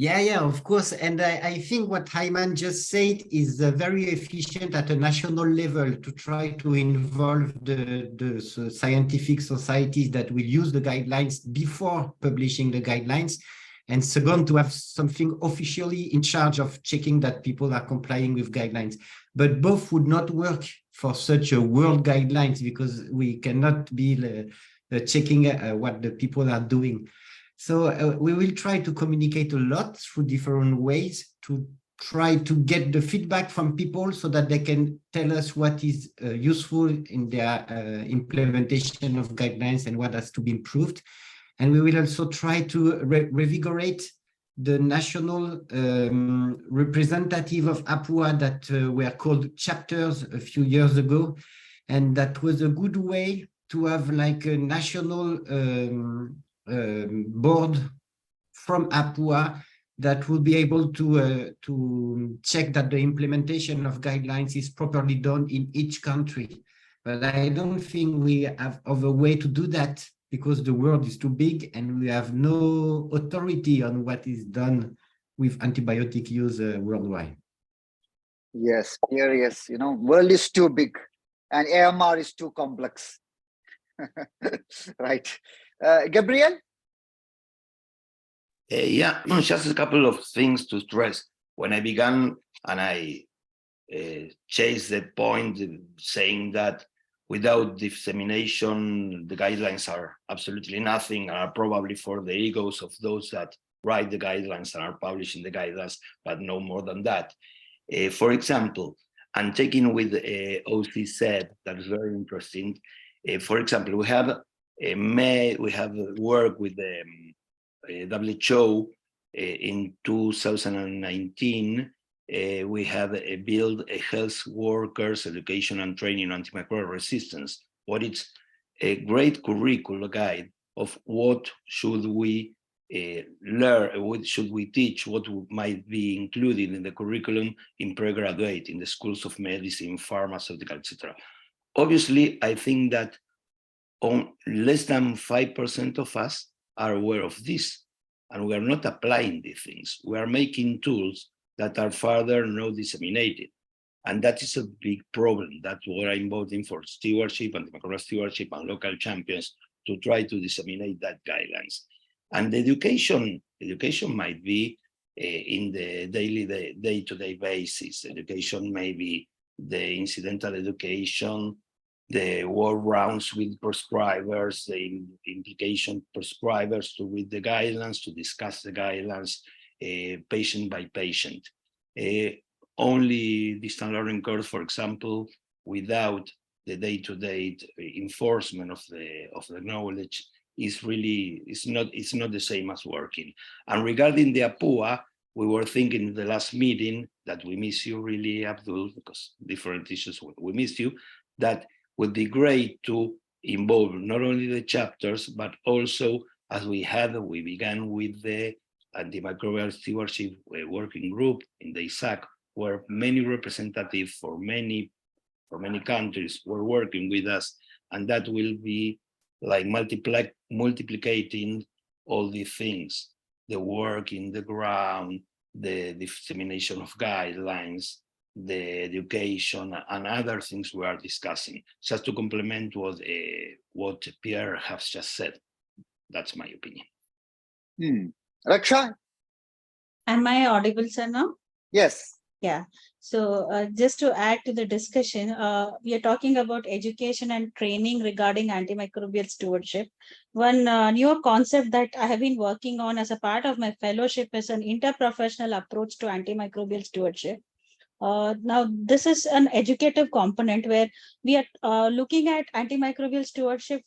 Yeah, of course. And I think what Hyman just said is very efficient at a national level to try to involve the scientific societies that will use the guidelines before publishing the guidelines. And second, to have something officially in charge of checking that people are complying with guidelines. But both would not work for such a world guidelines because we cannot be checking what the people are doing. So we will try to communicate a lot through different ways to try to get the feedback from people so that they can tell us what is useful in their implementation of guidelines and what has to be improved. And we will also try to revigorate the national representative of APUA that were called chapters a few years ago. And that was a good way to have like a national board from APUA that will be able to check that the implementation of guidelines is properly done in each country. But I don't think we have other way to do that because the world is too big and we have no authority on what is done with antibiotic use worldwide. Yes, yes, world is too big and AMR is too complex. Right. Gabriel? Yeah, just a couple of things to stress. When I began and I chased the point saying that without dissemination, the guidelines are absolutely nothing, are probably for the egos of those that write the guidelines and are publishing the guidelines, but no more than that. For example, and taking with OC said, that is very interesting. For example, we have worked with the WHO in 2019. We have built a health workers education and training on antimicrobial resistance. What is a great curriculum guide of what should we learn, what should we teach, what might be included in the curriculum in pre-graduate, in the schools of medicine, pharmaceutical, etc. Obviously, I think that less than 5% of us are aware of this, and we are not applying these things. We are making tools that are further not disseminated. And that is a big problem. That's what I'm voting for stewardship, antimicrobial stewardship, and local champions to try to disseminate that guidelines. And the education might be in the daily, day-to-day basis. Education may be the incidental education, the work rounds with prescribers, the implication prescribers to read the guidelines, to discuss the guidelines patient by patient. Only distant learning curves, for example, without the day-to-day enforcement of the knowledge is really, it's not the same as working. And regarding the APUA, we were thinking in the last meeting that we miss you really, Abdul, because different issues, we missed you, that would be great to involve not only the chapters, but also, as we began with the antimicrobial stewardship working group in the ISAC, where many representatives for many countries were working with us, and that will be like multiplicating all these things, the work in the ground, the dissemination of guidelines, the education, and other things we are discussing. Just to complement what Pierre has just said. That's my opinion. Raksha? Am I audible, sir, now? Yes. Yeah. So just to add to the discussion, we are talking about education and training regarding antimicrobial stewardship. One newer concept that I have been working on as a part of my fellowship is an interprofessional approach to antimicrobial stewardship. Now, this is an educative component where we are looking at antimicrobial stewardship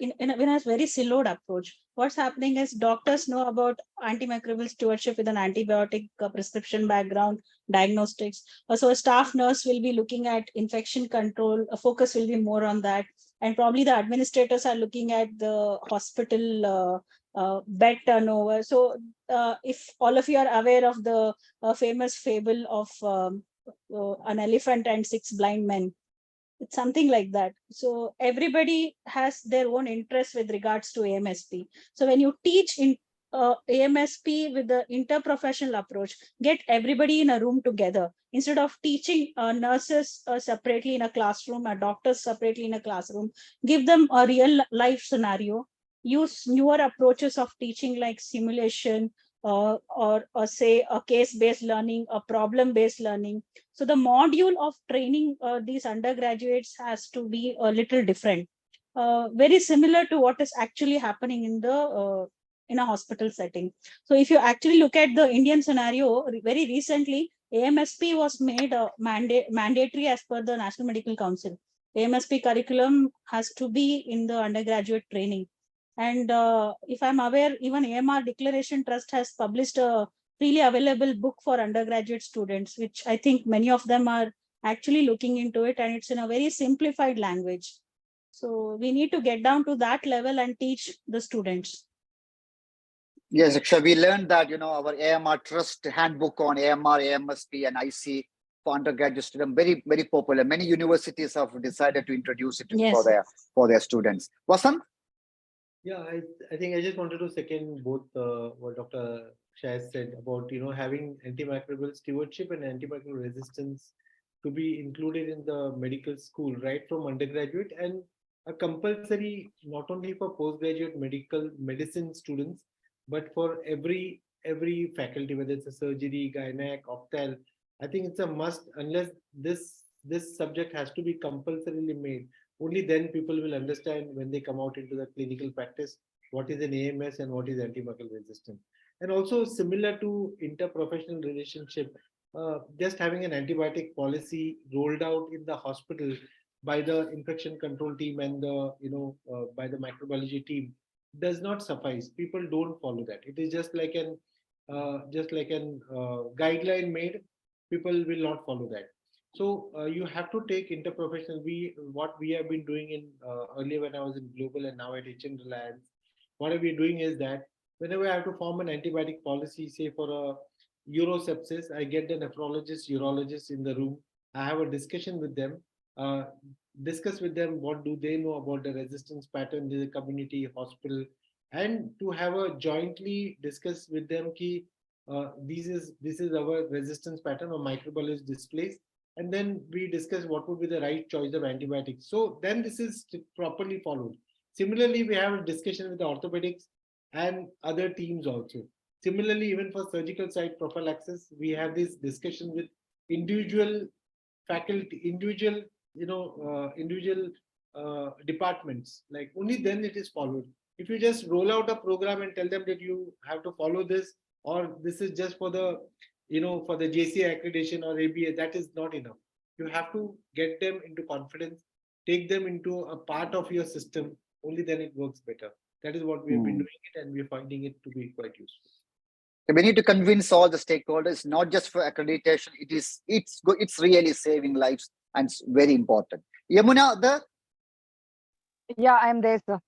in a very siloed approach. What's happening is doctors know about antimicrobial stewardship with an antibiotic prescription background, diagnostics. So a staff nurse will be looking at infection control, a focus will be more on that. And probably the administrators are looking at the hospital bed turnover. So if all of you are aware of the famous fable of an elephant and 6 blind men, it's something like that. So everybody has their own interest with regards to AMSP. So when you teach in AMSP with the interprofessional approach, get everybody in a room together instead of teaching nurses separately in a classroom or doctors separately in a classroom. Give them a real life scenario. Use newer approaches of teaching like simulation or say a case-based learning, a problem-based learning. So the module of training these undergraduates has to be a little different, very similar to what is actually happening in a hospital setting. So if you actually look at the Indian scenario, very recently, AMSP was made mandatory as per the National Medical Council. AMSP curriculum has to be in the undergraduate training. And if I'm aware, even AMR Declaration Trust has published a freely available book for undergraduate students, which I think many of them are actually looking into it, and it's in a very simplified language. So we need to get down to that level and teach the students. Yes, Raksha, we learned that, our AMR Trust handbook on AMR, AMSP, and IC for undergraduate students, very, very popular. Many universities have decided to introduce it for their students. Vasant? Yeah, I think I just wanted to second both what Dr. Shah said about having antimicrobial stewardship and antimicrobial resistance to be included in the medical school right from undergraduate, and a compulsory not only for postgraduate medicine students but for every faculty, whether it's a surgery, gynec, optal. I think it's a must. Unless this subject has to be compulsorily made, only then people will understand when they come out into the clinical practice what is an AMS and what is antimicrobial resistance. And also similar to interprofessional relationship, just having an antibiotic policy rolled out in the hospital by the infection control team and the by the microbiology team does not suffice. People don't follow that. It is just like an guideline made. People will not follow that. So you have to take interprofessional. What we have been doing in earlier when I was in Global and now at HN Reliance, what I've been doing is that whenever I have to form an antibiotic policy, say for a urosepsis, I get the nephrologist, urologist in the room. I have a discussion with them, discuss with them what do they know about the resistance pattern in the community hospital, and to have a jointly discuss with them ki this is our resistance pattern or microbial is displaced, and then we discuss what would be the right choice of antibiotics. So then this is properly followed. Similarly, we have a discussion with the orthopedics and other teams also. Similarly, even for surgical site prophylaxis, we have this discussion with individual faculty, individual departments. Like only then it is followed. If you just roll out a program and tell them that you have to follow this, or this is just for the, for the JCI accreditation or ABA, that is not enough. You have to get them into confidence, take them into a part of your system. Only then it works better. That is what we have been doing it, and we are finding it to be quite useful. We need to convince all the stakeholders, not just for accreditation. It's really saving lives, and it's very important. Yamuna, Yeah, I'm there, sir.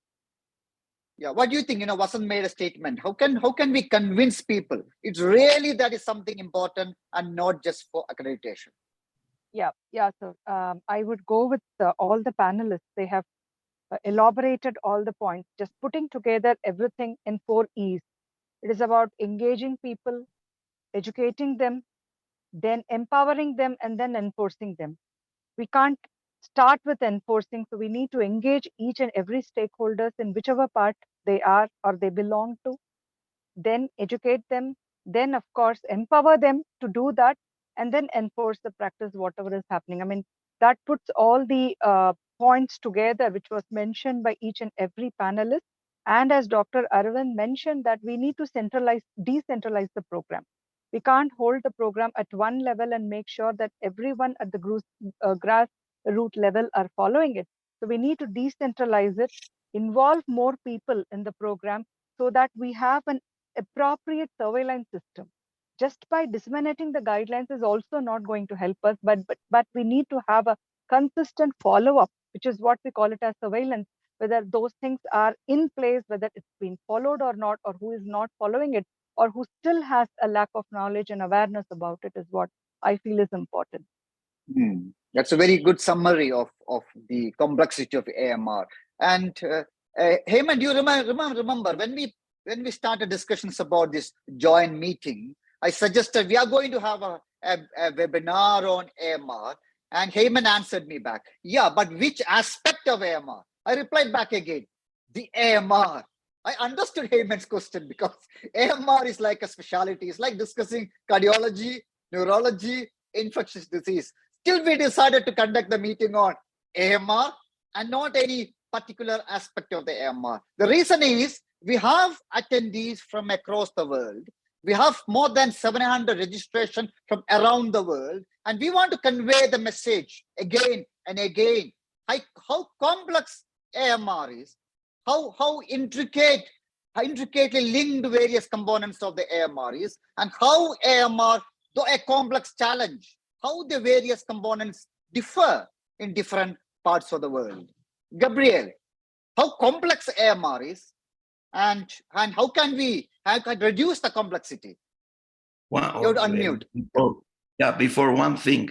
Yeah, what do you think? Vasant made a statement. How can we convince people? It's really that is something important and not just for accreditation. Yeah, sir. I would go with all the panelists. They have elaborated all the points, just putting together everything in 4 E's. It is about engaging people, educating them, then empowering them, and then enforcing them. We can't start with enforcing, so we need to engage each and every stakeholders in whichever part they are or they belong to, then educate them, then of course empower them to do that, and then enforce the practice whatever is happening. I mean, that puts all the points together which was mentioned by each and every panelist. And as Dr. Arvind mentioned, that we need to decentralize the program. We can't hold the program at one level and make sure that everyone at the grassroots level are following it. So we need to decentralize it, involve more people in the program, so that we have an appropriate surveillance system. Just by disseminating the guidelines is also not going to help us, but we need to have a consistent follow-up, which is what we call it as surveillance, whether those things are in place, whether it's been followed or not, or who is not following it, or who still has a lack of knowledge and awareness about it, is what I feel is important. That's a very good summary of the complexity of AMR. And Heyman, do you remember when we started discussions about this joint meeting, I suggested we are going to have a webinar on AMR, and Heyman answered me back, yeah, but which aspect of AMR? I replied back again, the AMR. I understood Heyman's question, because AMR is like a specialty. It's like discussing cardiology, neurology, infectious disease. Still, we decided to conduct the meeting on AMR and not any particular aspect of the AMR. The reason is we have attendees from across the world. We have more than 700 registrations from around the world, and we want to convey the message again and again. How complex AMR is, how intricately linked various components of the AMR is, and how AMR, though a complex challenge, how the various components differ in different parts of the world. Gabriel, how complex AMR is, and how can we reduce the complexity? You would unmute. Before one thing,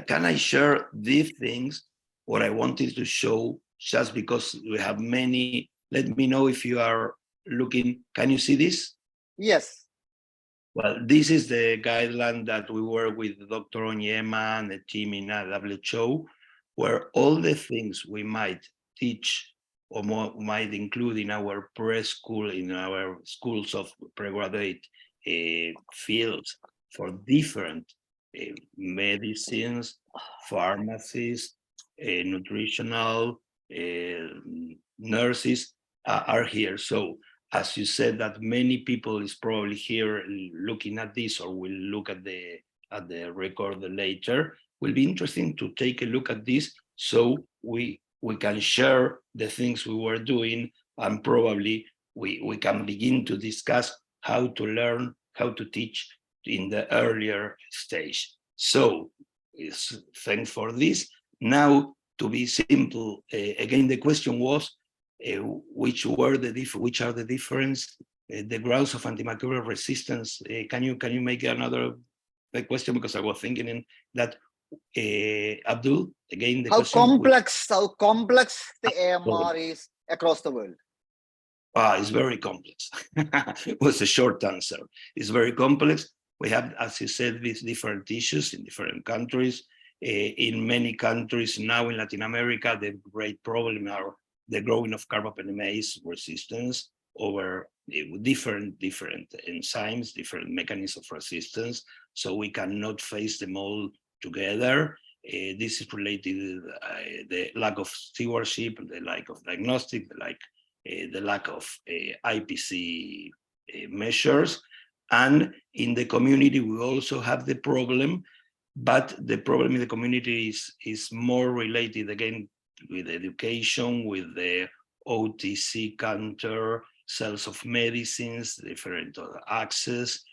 can I share these things, what I wanted to show, just because we have many. Let me know if you are looking. Can you see this? Yes. Well, this is the guideline that we work with Dr. Onyema and the team in WHO, where all the things we might teach or might include in our preschool, in our schools of pregraduate fields for different medicines, pharmacies, nutritional, nurses are here. So as you said, that many people is probably here looking at this, or will look at the record later, will be interesting to take a look at this, so we can share the things we were doing, and probably we can begin to discuss how to learn, how to teach in the earlier stage. So thanks for this. Now, to be simple, again, the question was, which are the difference, the grounds of antimicrobial resistance? Can you make another question, because I was thinking in that, Abdul, again, the question. How complex the AMR is across the world? It's very complex. Was a short answer. It's very complex. We have, as you said, these different issues in different countries. In many countries now in Latin America, the great problem are the growing of carbapenemase resistance over different enzymes, different mechanisms of resistance. So we cannot face them all together. this is related to the lack of stewardship, the lack of diagnostic, the lack of IPC measures. And in the community, we also have the problem, but the problem in the community is more related again with education, with the OTC counter, sales of medicines, different access.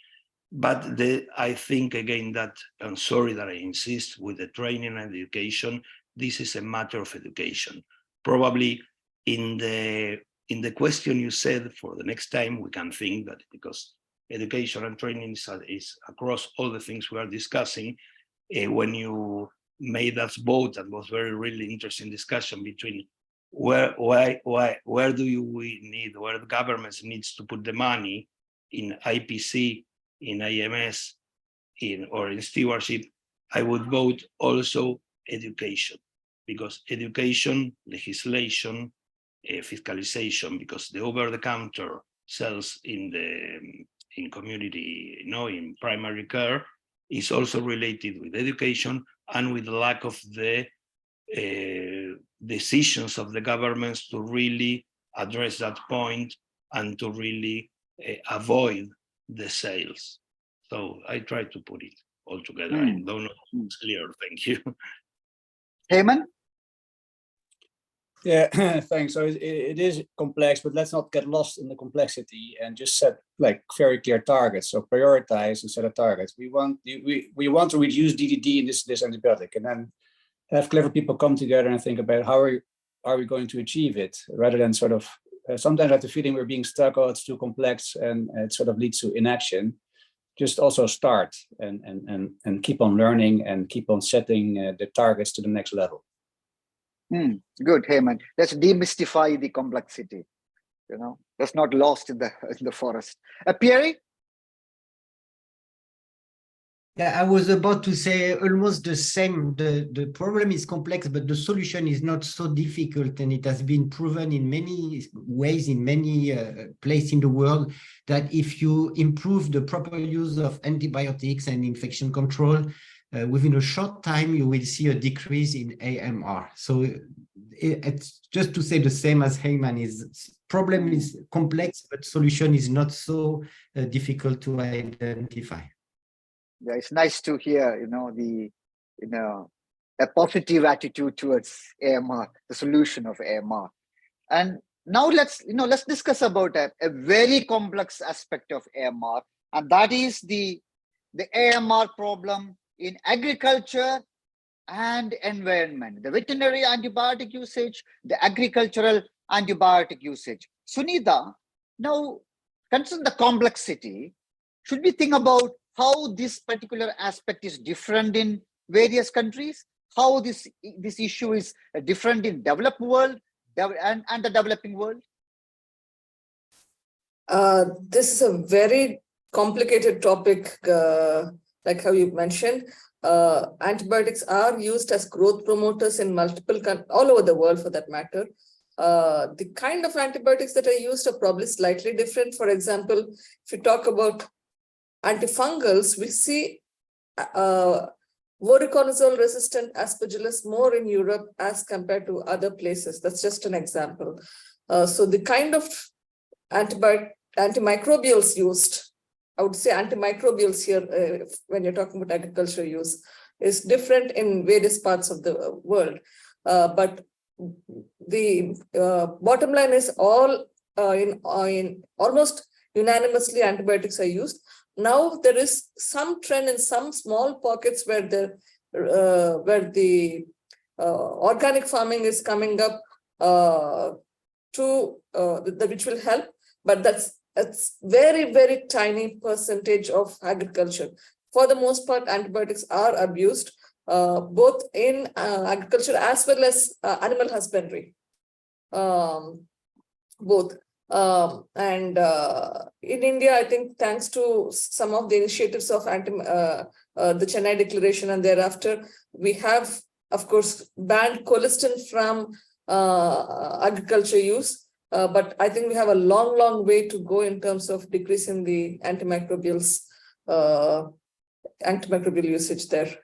But I think again that, I'm sorry that I insist with the training and education, this is a matter of education. Probably in the question you said, for the next time we can think that because education and training is across all the things we are discussing, when you made us vote, that was really interesting discussion between where the governments needs to put the money in IPC, in IMS, or in stewardship. I would vote also education, because education, legislation, fiscalization, because the over-the-counter sales in community, in primary care, is also related with education and with the lack of the decisions of the governments to really address that point and to really avoid the sales. So I try to put it all together. I don't know if it's clear. Thank you. Heyman? Yeah, thanks. So it is complex, but let's not get lost in the complexity and just set very clear targets. So prioritize and set a target. We want to reduce DDD in this antibiotic, and then have clever people come together and think about how are we going to achieve it, rather than sort of sometimes I have the feeling we're being stuck. Oh, it's too complex, and it sort of leads to inaction. Just also start and keep on learning and keep on setting the targets to the next level. Good, Heyman. Let's demystify the complexity. Let's not lost in the forest. Pierre? Yeah, I was about to say almost the same. The problem is complex, but the solution is not so difficult. And it has been proven in many ways, in many places in the world, that if you improve the proper use of antibiotics and infection control, within a short time, you will see a decrease in AMR. So it's just to say the same as Heyman is, problem is complex, but solution is not so difficult to identify. Yeah, it's nice to hear, a positive attitude towards AMR, the solution of AMR. And now let's discuss about a very complex aspect of AMR, and that is the AMR problem in agriculture and environment, the veterinary antibiotic usage, the agricultural antibiotic usage. Sunita, now consider the complexity. Should we think about how this particular aspect is different in various countries, how this issue is different in developed world and the developing world? This is a very complicated topic, like how you mentioned. Antibiotics are used as growth promoters in multiple all over the world, for that matter. The kind of antibiotics that are used are probably slightly different. For example, if you talk about antifungals, we see voriconazole resistant aspergillus more in Europe as compared to other places. That's just an example. So the kind of antimicrobials used, I would say antimicrobials here, when you're talking about agriculture use, is different in various parts of the world. But the bottom line is in almost unanimously antibiotics are used. Now there is some trend in some small pockets where the organic farming is coming up which will help, but that's very, very tiny percentage of agriculture. For the most part, antibiotics are abused both in agriculture as well as animal husbandry, both. In India, I think thanks to some of the initiatives of the Chennai Declaration and thereafter, we have, of course, banned colistin from agriculture use. But I think we have a long way to go in terms of decreasing the antimicrobial usage there.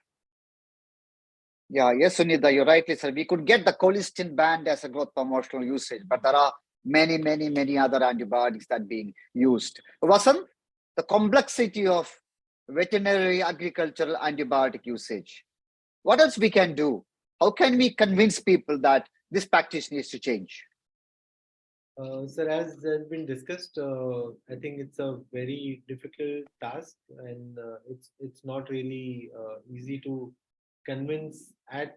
Yeah, yes, Sunita, you rightly said. We could get the colistin banned as a growth promotional usage, but there are many other antibiotics that are being used. Vasant, the complexity of veterinary agricultural antibiotic usage. What else we can do? How can we convince people that this practice needs to change? Sir, as has been discussed, I think it's a very difficult task, and it's not really easy to convince at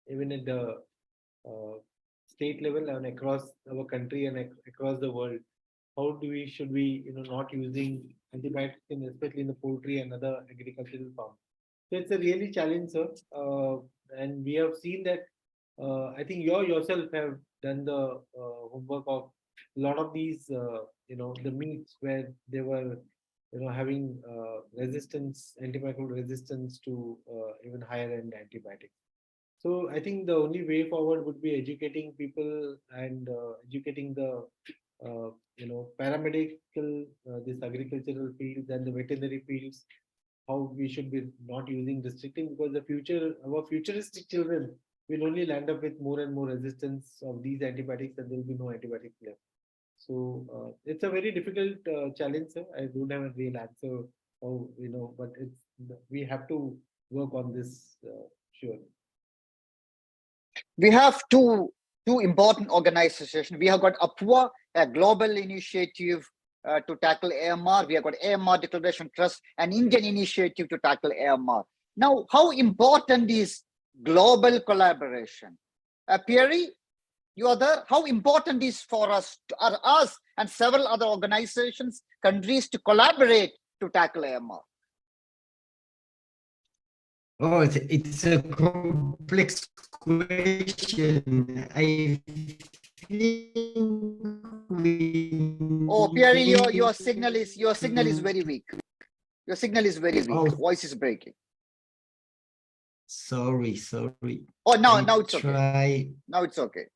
even at the state level and across our country and across the world. How do we should we not using antibiotics, especially in the poultry and other agricultural farms? So it's a really challenge, sir, and we have seen that. I think you yourself have done the homework of a lot of these, the meats where they were, having resistance, antimicrobial resistance to even higher end antibiotics. So I think the only way forward would be educating people and educating the, paramedical, this agricultural fields and the veterinary fields, how we should be not using restricting, because our futuristic children will only land up with more and more resistance of these antibiotics, and there will be no antibiotics left. So it's a very difficult challenge, sir. I don't have a real answer, but we have to work on this, sure. We have two important organizations. We have got APUA, a global initiative to tackle AMR. We have got AMR Declaration Trust, an Indian initiative to tackle AMR. Now, how important is global collaboration? Pierre, you are there. How important is for us and several other organizations, countries to collaborate to tackle AMR? Oh, it's a complex question. I think Pierre, your signal is very weak. Your signal is very weak. Oh. Voice is breaking. Sorry. Oh, now it's okay. Try. Now it's okay.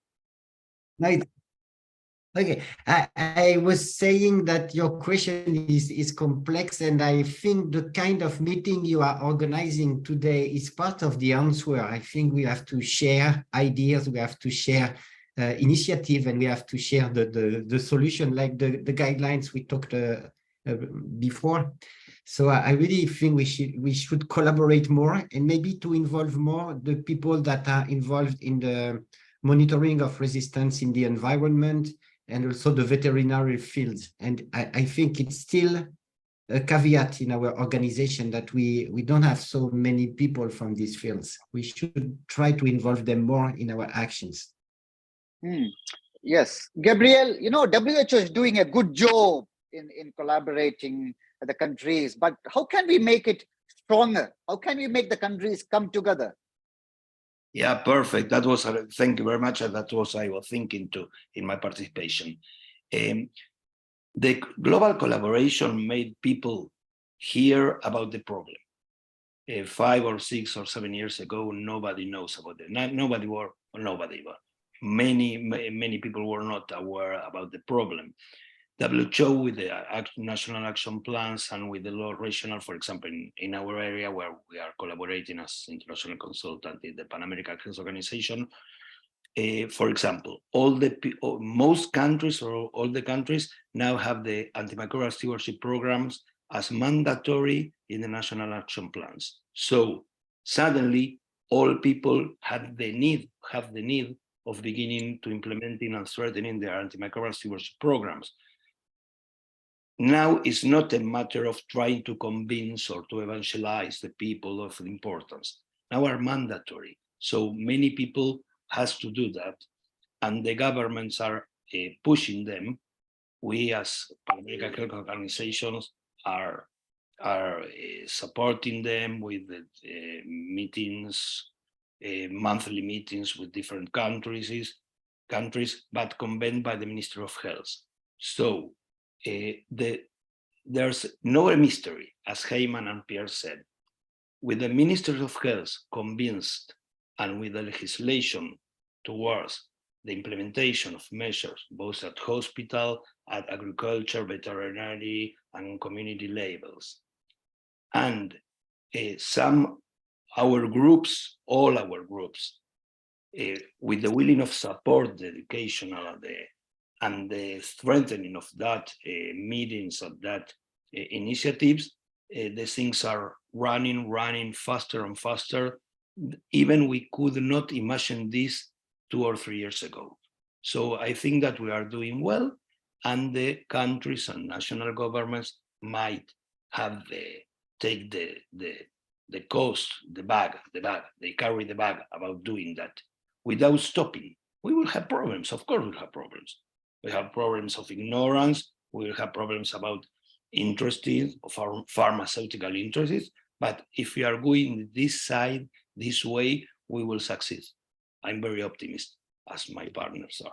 Okay, I was saying that your question is complex, and I think the kind of meeting you are organizing today is part of the answer. I think we have to share ideas, we have to share initiative, and we have to share the solution, like the guidelines we talked before. So I really think we should collaborate more, and maybe to involve more the people that are involved in the monitoring of resistance in the environment, and also the veterinary field. And I think it's still a caveat in our organization that we don't have so many people from these fields. We should try to involve them more in our actions. Yes, Gabriel, WHO is doing a good job in collaborating with the countries, but how can we make it stronger? How can we make the countries come together? Yeah, perfect. That was, thank you very much. And that was I was thinking too in my participation. The global collaboration made people hear about the problem. 5 or 6 or 7 years ago, nobody knows about it. Many people were not aware about the problem. WHO with the national action plans and with the law regional, for example, in our area where we are collaborating as international consultant in the Pan American Health Organization, for example, most countries or all the countries now have the antimicrobial stewardship programs as mandatory in the national action plans. So suddenly all people have the need of beginning to implementing and strengthening their antimicrobial stewardship programs. Now it's not a matter of trying to convince or to evangelize the people of the importance. Now are mandatory. So many people has to do that, and the governments are pushing them. We as Pan-American health organizations are supporting them with meetings, monthly meetings with different countries, but convened by the Ministry of Health. So there's no mystery, as Heyman and Pierre said. With the Ministry of Health convinced and with the legislation towards the implementation of measures, both at hospital, at agriculture, veterinary, and community levels, and some our groups, all our groups, with the willing of support, the educational and the strengthening of that meetings, of that initiatives, the things are running faster and faster. Even we could not imagine this 2 or 3 years ago. So I think that we are doing well, and the countries and national governments might have take the cost, the bag, they carry the bag about doing that without stopping. We will have problems, of course we'll have problems. We have problems of ignorance, we will have problems about interests, of our pharmaceutical interests, but if we are going this side, this way, we will succeed. I'm very optimistic, as my partners are.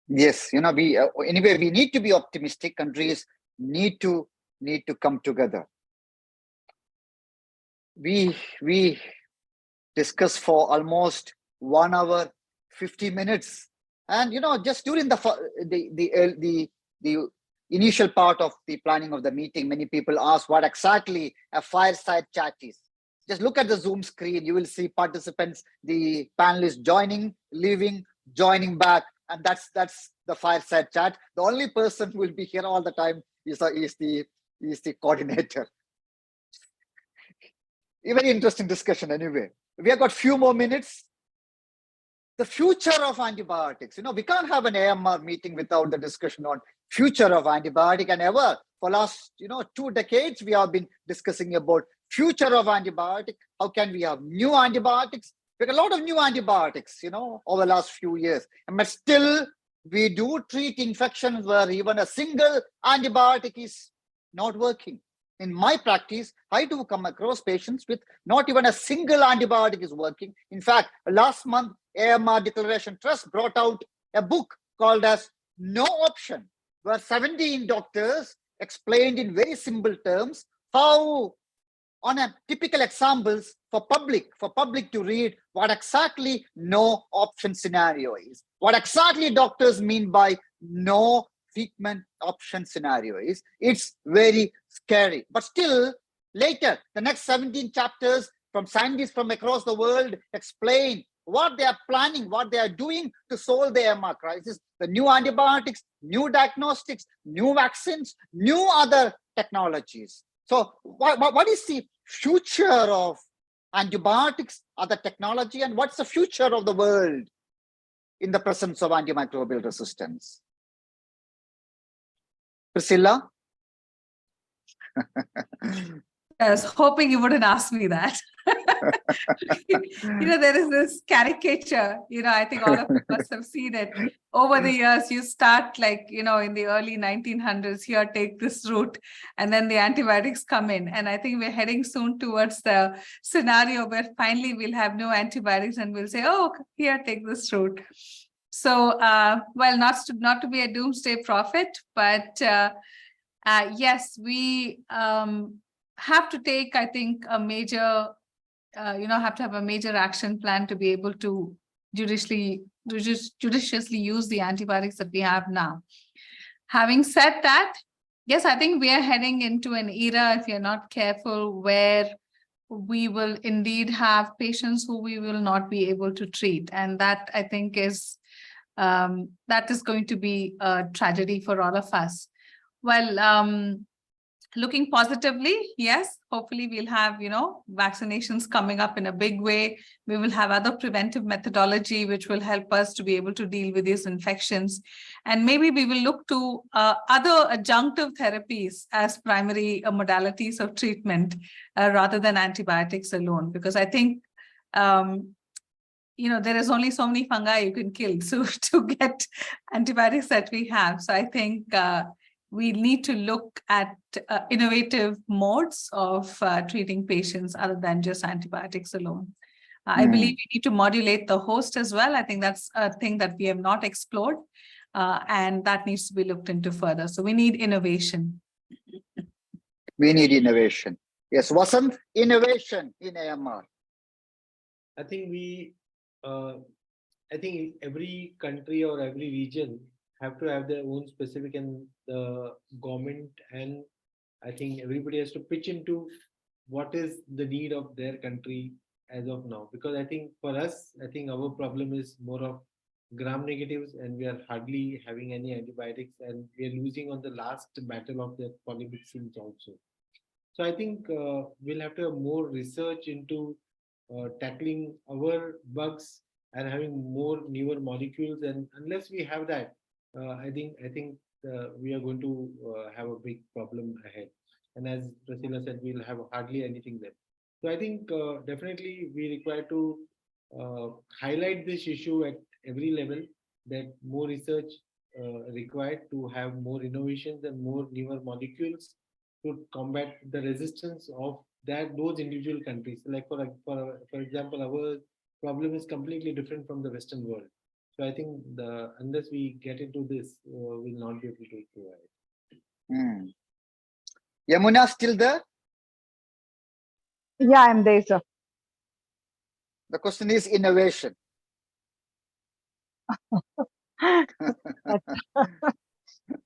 Yes, we anyway, we need to be optimistic. Countries need to come together. We discussed for almost 1 hour, 50 minutes, and just during the initial part of the planning of the meeting, many people ask what exactly a fireside chat is. Just look at the Zoom screen, you will see participants, the panelists joining, leaving, joining back, and that's the fireside chat. The only person who will be here all the time is the coordinator. A very interesting discussion anyway. We have got few more minutes. The future of antibiotics. We can't have an AMR meeting without the discussion on future of antibiotic. And ever for last 2 decades, we have been discussing about future of antibiotic. How can we have new antibiotics? We have a lot of new antibiotics, over the last few years. But still, we do treat infections where even a single antibiotic is not working. In my practice, I do come across patients with not even a single antibiotic is working. In fact, last month, AMR Declaration Trust brought out a book called as No Option, where 17 doctors explained in very simple terms how, on a typical examples for public to read, what exactly no option scenario is, what exactly doctors mean by no treatment option scenario is. It's very scary. But still, later, the next 17 chapters from scientists from across the world explain what they are planning, what they are doing to solve the AMR crisis, the new antibiotics, new diagnostics, new vaccines, new other technologies. So what is the future of antibiotics, other technology, and what's the future of the world in the presence of antimicrobial resistance? Priscilla? I was hoping you wouldn't ask me that. There is this caricature, I think all of us have seen it. Over the years, you start in the early 1900s, here, take this route, and then the antibiotics come in. And I think we're heading soon towards the scenario where finally we'll have no antibiotics and we'll say, oh, here, take this route. So, well, not to be a doomsday prophet, but yes, we have to take, I think, a major, have to have a major action plan to be able to judiciously use the antibiotics that we have now. Having said that, yes, I think we are heading into an era, if you're not careful, where we will indeed have patients who we will not be able to treat. And that, I think, is that is going to be a tragedy for all of us. Well, looking positively, yes, hopefully we'll have, vaccinations coming up in a big way. We will have other preventive methodology, which will help us to be able to deal with these infections. And maybe we will look to other adjunctive therapies as primary modalities of treatment rather than antibiotics alone, because I think, there is only so many fungi you can kill to get antibiotics that we have. So I think we need to look at innovative modes of treating patients other than just antibiotics alone. I believe we need to modulate the host as well. I think that's a thing that we have not explored, and that needs to be looked into further. So we need innovation. We need innovation. Yes, Vasant, innovation in AMR. I think I think every country or every region have to have their own specific, and the government, and I think everybody has to pitch into what is the need of their country as of now. Because I think for us, I think our problem is more of gram negatives, and we are hardly having any antibiotics, and we are losing on the last battle of the polymyxins also. So I think we'll have to have more research into tackling our bugs and having more newer molecules. And unless we have that, I think we are going to have a big problem ahead. And as Priscilla said, we'll have hardly anything left. So I think definitely we require to highlight this issue at every level, that more research required to have more innovations and more newer molecules to combat the resistance of those individual countries. Like for example, our problem is completely different from the Western world. So I think unless we get into this, we'll not be able to provide. Yamuna, still there? Yeah, I'm there, sir. The question is innovation.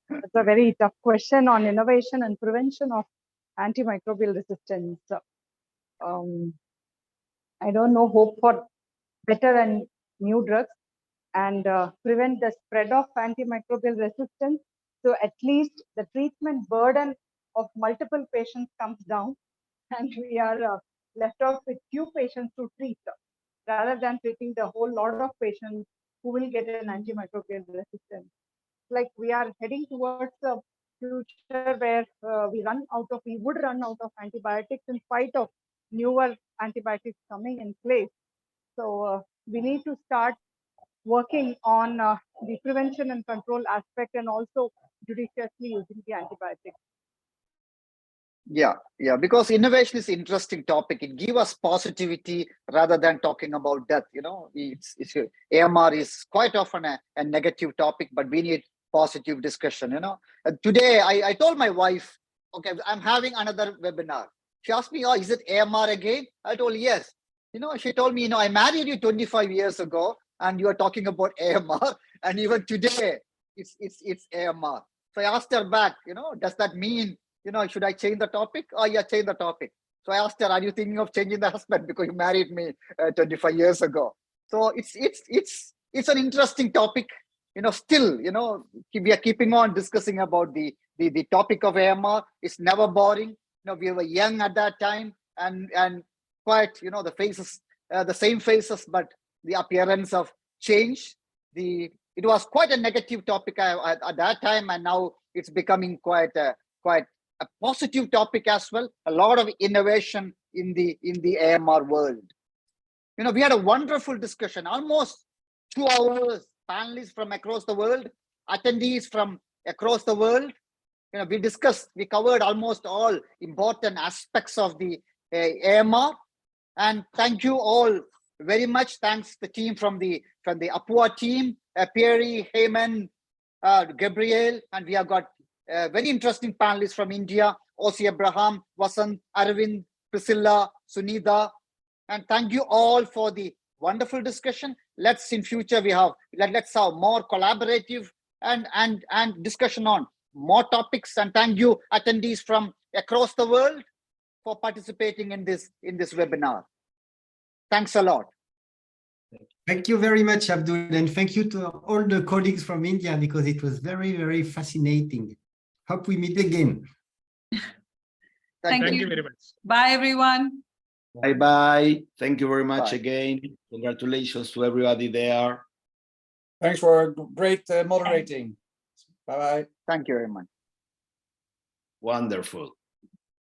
That's a very tough question on innovation and prevention of antimicrobial resistance. I don't know, hope for better and new drugs and prevent the spread of antimicrobial resistance. So at least the treatment burden of multiple patients comes down, and we are left off with few patients to treat, rather than treating the whole lot of patients who will get an antimicrobial resistance. Like we are heading towards a future where we would run out of antibiotics in spite of newer antibiotics coming in place. So we need to start working on the prevention and control aspect, and also judiciously using the antibiotics. Yeah, because innovation is an interesting topic. It gives us positivity rather than talking about death. AMR is quite often a negative topic, but we need positive discussion. Today I told my wife, okay, I'm having another webinar. She asked me, oh, is it AMR again? I told yes. She told me, I married you 25 years ago, and you are talking about AMR, and even today it's AMR. So I asked her back, does that mean, should I change the topic? Oh yeah, change the topic. So I asked her, are you thinking of changing the husband because you married me 25 years ago? So it's an interesting topic. Still, we are keeping on discussing about the topic of AMR. It's never boring. We were young at that time, and quite, the faces, the same faces, but the appearance of change. It was quite a negative topic at that time, and now it's becoming quite a positive topic as well. A lot of innovation in the AMR world. We had a wonderful discussion, almost 2 hours, panelists from across the world, attendees from across the world. We covered almost all important aspects of the AMR. And thank you all very much. Thanks the team from the APUA team, Pierre, Heyman, Gabriel, and we have got very interesting panelists from India, Osi Abraham, Vasant, Arvind, Priscilla, Sunita. And thank you all for the wonderful discussion. Let's in future let's have more collaborative and discussion on more topics. And thank you attendees from across the world for participating in this webinar. Thanks a lot. Thank you very much, Abdul, and thank you to all the colleagues from India, because it was very, very fascinating. Hope we meet again. Thank you very much. Bye, everyone. Bye-bye. Thank you very much Bye. again. Congratulations to everybody there. Thanks for great moderating. Bye-bye. Thank you very much. Wonderful.